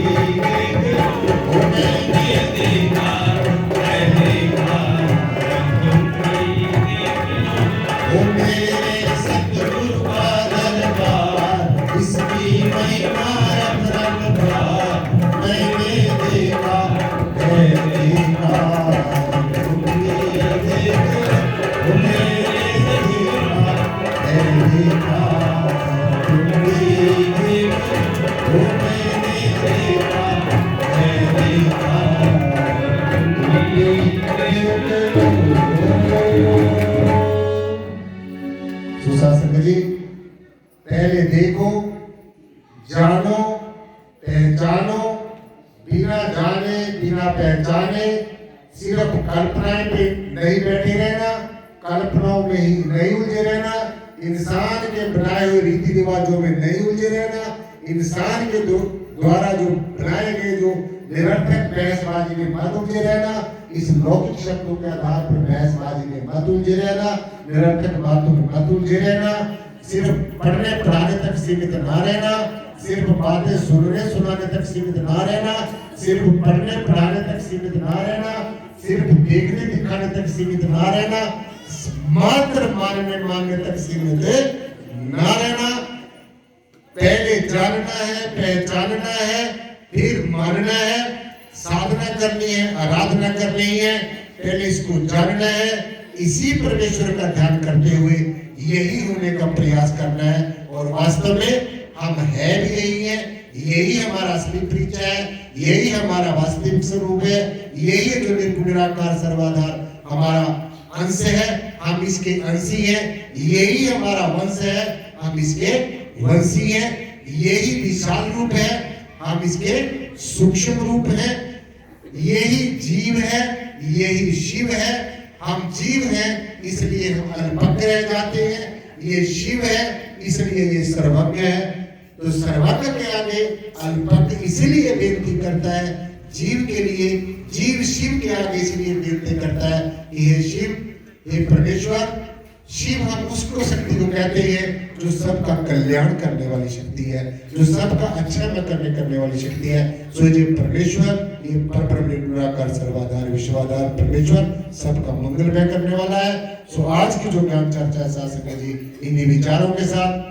देखो, मैंने देखा, मैं देखा, ओ मेरे सतगुरु का दरबार, इसकी महिमा अपरंपार। मैंने देखा, मैं देखा, तुम भी देखो। पहचाना पहचाने, सिर्फ कल्पनाएं पे नहीं बैठे रहना, कल्पनाओं में ही नहीं उलझे रहना, इंसान के बनाए हुए रीति रिवाजों में नहीं उलझे रहना, इंसान के द्वारा जो बनाए गए जो निरर्थक बहसबाजी में मत उलझे रहना, इस लौकिक शब्दों के आधार पर बहसबाजी में मत उलझे रहना, निरर्थक बातों में मत उलझे रहना, सिर्फ पढ़ने पढ़ाने तक सीमित ना रहना, सिर्फ बातें सुनने सुनाने तक सीमित ना रहना, सिर्फ पढ़ने पढ़ाने तक सीमित ना रहना, सिर्फ देखने दिखाने तक सीमित ना रहना, मात्र मानने मानने तक सीमित ना रहना। पहले जानना है, पहचानना है, फिर मानना है, साधना करनी है, आराधना करनी है, पहले इसको जानना है, इसी परमेश्वर का ध्यान करते हुए यही होने का प्रयास करना है। और वास्तव में हम है भी यही है, यही हमारा असली परिचय है, यही हमारा वास्तविक स्वरूप है, यही जो निर्गुण निराकार सर्वाधार हमारा अंश है, हम इसके अंशी हैं, यही हमारा वंश है, हम इसके वंशी हैं, यही विशाल रूप है, हम इसके सूक्ष्म रूप हैं, यही जीव है, यही शिव है, हम जीव हैं इसलिए हम अल्पज्ञ रह जाते हैं, ये शिव है इसलिए ये सर्वज्ञ है। तो सर्वज्ञ के आगे अल्पज्ञ इसलिए बेनती करता है, जीव के लिए, जीव शिव के आगे इसलिए बेनती करता है कि हे शिव, हे परमेश्वर। शिव हम उसको शक्ति को कहते हैं जो सबका कल्याण करने वाली शक्ति है, जो सबका अच्छा करने वाली शक्ति है। सो ये परमेश्वर, ये परब्रह्म निराकार सर्वाधार विश्वाधार परमेश्वर सबका मंगलमय करने वाला है। सो आज की जो ज्ञान चर्चा है शासक जी, इन्हीं विचारों के साथ,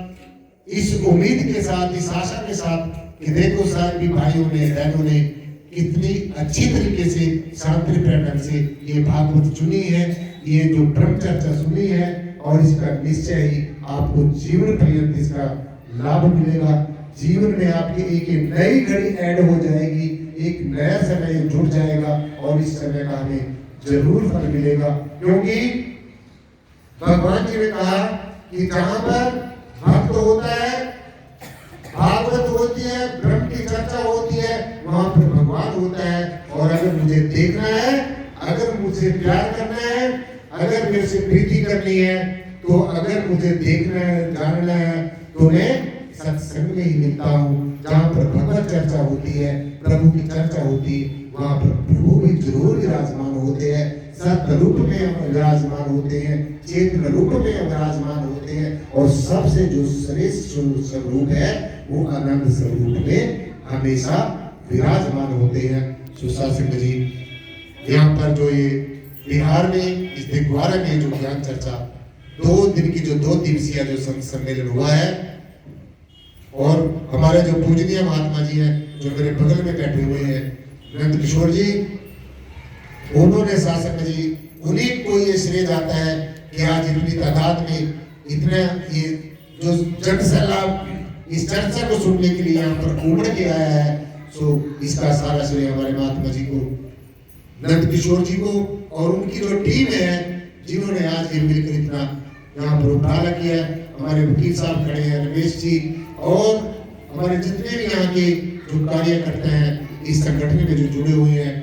इस उम्मीद के साथ, इस आशा के साथ कि देखो साहब भी भाइयों ने बहनों ने कितनी अच्छी तरीके से शांतिपूर्ण ढंग से ये भागवत चुनी है, ये जो ब्रह्म चर्चा सुनी है, और इसका निश्चय ही आपको जीवन पर्यंत इसका लाभ मिलेगा। जीवन में आपकी एक नई घड़ी ऐड हो जाएगी, एक नया समय जुड़ जाएगा और इस समय का हमें जरूर फल मिलेगा। क्योंकि भगवान जी ने कहा कि जहां पर भक्त होता है, भागवत होती है, ब्रह्म की चर्चा होती है, वहां पर भगवान होता है। और अगर मुझे देखना है, अगर मुझे प्यार करना है, अगर मेरे से प्रीति करनी है, तो अगर मुझे देखना है, जानना है, तो मैं सत्संग में ही मिलता हूँ। जहाँ पर भगवत चर्चा होती है, प्रभु की चर्चा होती है, वहाँ पर प्रभु भी जरूर विराजमान होते हैं, सत्य रूप में विराजमान होते हैं, चेतन रूप में विराजमान होते हैं, और सबसे जो श्रेष्ठ स्वरूप है वो आनंद स्वरूप में हमेशा विराजमान होते हैं। सुशासन जी, यहाँ पर जो ये बिहार में इस दिग्वारा में जो ज्ञान चर्चा 2 दिन की जो 2 दिवसीय जो सम्मेलन हुआ है, और हमारे जो पूजनीय महात्मा जी हैं जो मेरे बगल में बैठे हुए हैं, नंद किशोर जी, उन्होंने शासक जी, उन्हीं को ये श्रेय जाता है कि आज इतनी तादाद में इतने ये जो जनसैलाब इस चर्चा को सुनने के लिए यहाँ पर उमड़ के आया है। सो इसका सारा श्रेय हमारे महात्मा जी को, नंद किशोर जी को, और उनकी जो टीम है जिन्होंने आज ये मिलकर इतना यहाँ पर उपराला किया है। हमारे वकील साहब खड़े हैं, रमेश जी, और हमारे जितने भी यहाँ के जो कार्यकर्ता हैं इस संगठन में जो जुड़े हुए हैं।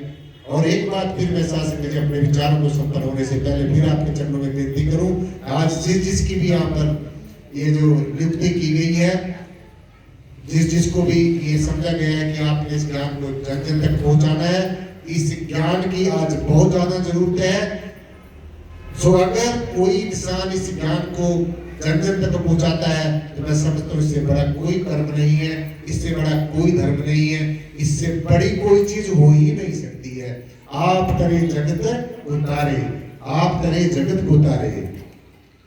और एक बात फिर मैं शासक जी अपने विचारों को संपन्न होने से पहले फिर आपके चरणों में विनती करूं, आज जिसकी भी यहाँ पर ये जो नियुक्ति की गई है, जिसको भी ये समझा गया है कि आपने इस ज्ञान को जन जन तक पहुंचाना है, इस ज्ञान की आज बहुत ज्यादा जरूरत है। सो अगर कोई इंसान इस ज्ञान को जन जन तक पहुंचाता है तो मैं समझता हूँ इससे बड़ा कोई कर्म नहीं है, इससे बड़ा कोई धर्म नहीं है, इससे बड़ी कोई चीज हो ही नहीं सकती है। आप करे जगत उतारे, आप करे जगत उतारे,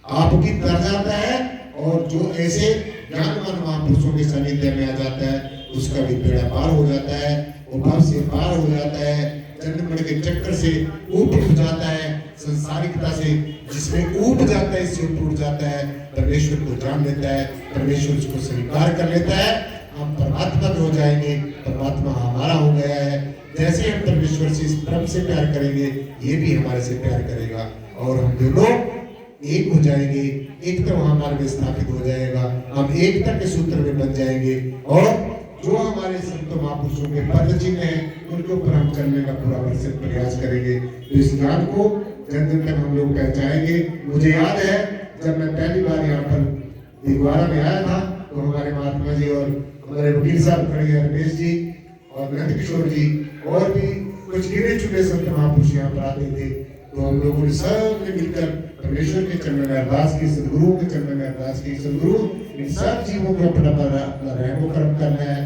आपकी तर जाता है। और जो ऐसे ज्ञानवान महापुरुषों के सानिध्य में आ जाता है उसका भी बेड़ा पार हो जाता है, वो भव से पार हो जाता है, जन्म मरण के चक्कर से ऊपर उठ जाता है, संसारिकता से जिसमें ऊब जाता है इससे ऊपर उठ जाता है, परमेश्वर को जान लेता है, परमेश्वर उसको स्वीकार कर लेता है, हम परमात्मा में हो जाएंगे, परमात्मा हमारा हो गया है। जैसे हम परमेश्वर से इस ब्रह्म से प्यार करेंगे, ये भी हमारे से प्यार करेगा, और हम दोनों एक हो जाएंगे, एकता हमारे में स्थापित हो जाएगा, हम एकता के सूत्र में बन जाएंगे, और जो हमारे संतों महापुरुषों के पद चिन्ह हैं उनके ऊपर हम चलने का पूरा भरसक प्रयास करेंगे। तो इस ज्ञान को जन जन तक हम लोग पहुंचाएंगे। मुझे याद है जब मैं पहली बार यहाँ पर दिगवाड़ा में आया था तो हमारे महात्मा जी और हमारे वकील साहब खड़े हैं, रमेश जी और नंद किशोर जी और भी कुछ गिने चुने संत महापुरुष यहाँ पर आते थे। तो हम लोगों ने सब ने मिलकर परमेश्वर के चरणों में अरदास की, सदगुरुओं के चरणों में अरदास की, सदगुरु इन सब जीवों को अपना रहमो करम करना है,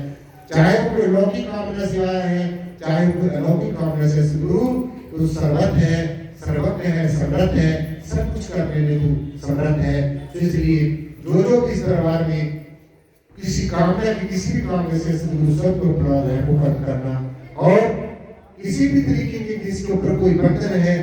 चाहे वो कोई लौकिक कामना से आया है चाहे वो अलौकिक कामना से। सदगुरु तो सर्वज्ञ है, सर्वज्ञ है, समर्थ है, सब कुछ करने में वो समर्थ है। तो इसलिए जो भी इस दरबार में किसी कामना की किसी भी कामना से सदगुरु सबको अपना रहमो करम करना और किसी भी तरीके के जिसके ऊपर कोई बंधन है,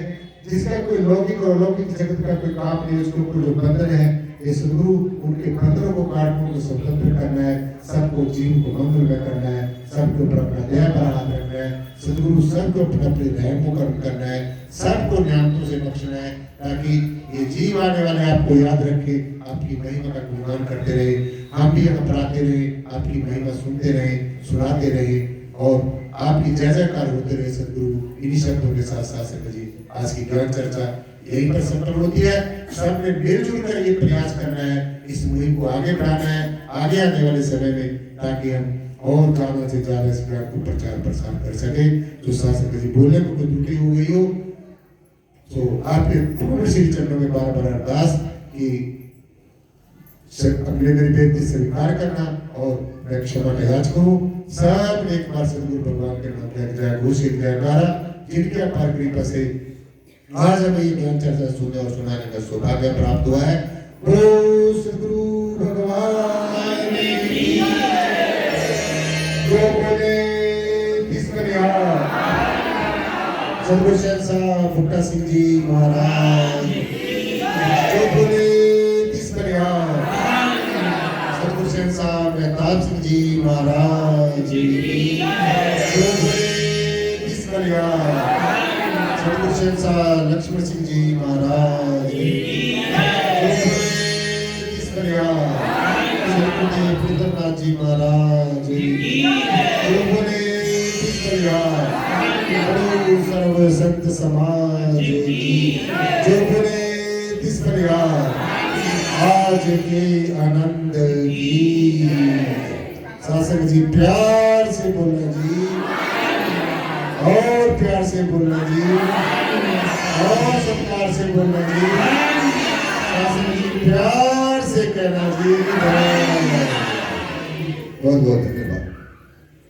जिसका कोई लौकिक और अलौकिक जगत का कोई काम नहीं, उसके ऊपर जो बंधन है ये सदगुरु उनके बंधनों को काटने को स्वतंत्र करना है, सबको जीवन को मंगल में करना है, सबके ऊपर अपना दया पर हाथ रखना है। सदगुरु सबको अपने रहमो करम करना है, सबको नियामतों से बख्शना है ताकि ये जीव आने वाले आपको याद रखे, आपकी महिमा का गुणगान करते रहे, हम भी यहाँ पर आते रहे, आपकी महिमा सुनते रहे, सुनाते रहे और आपकी जय जयकार होते रहे। सदगुरु इन्हीं शब्दों के साथ साथ संत जी आज की ज्ञान चर्चा यहीं पर संपन्न होती है। सबने मिलजुल कर ये प्रयास करना है, इस मुहिम को आगे बढ़ाना है आगे आने वाले समय में, ताकि हम और ज्यादा से ज्यादा इस ज्ञान को प्रचार प्रसार कर सके। जो शासक जी बोलने को कोई त्रुटि हो गई हो तो आपके पूर्ण श्री चरणों में बार बार अरदास कि अपने मेरी बेनती स्वीकार करना और मैं क्षमा का याचक हूँ। सब एक बार सदगुरु भगवान के नाम में जय घोषित जयकारा, जिनके अपार कृपा से आज हमें ये ज्ञान चर्चा सुनने और सुनाने का सौभाग्य प्राप्त हुआ है। बोलो सदगुरु भगवान की जो बोले सदगुरु साहब फुक्का सिंह जी महाराज जो बोले सदगुरु साहब मेहताब सिंह जी महाराज जो बोले सदगुरु साहब लक्ष्मण सिंह जी महाराज प्रीतमनाथ जी महाराज जो बोले सर्व संत समाज जो बोले आज के आनंद की। शासक जी प्यार से बोलना जी और प्यार से बोलना जी और सत्कार से बोलना जी। शासक जी प्यार से कहना जी। बहुत बहुत धन्यवाद।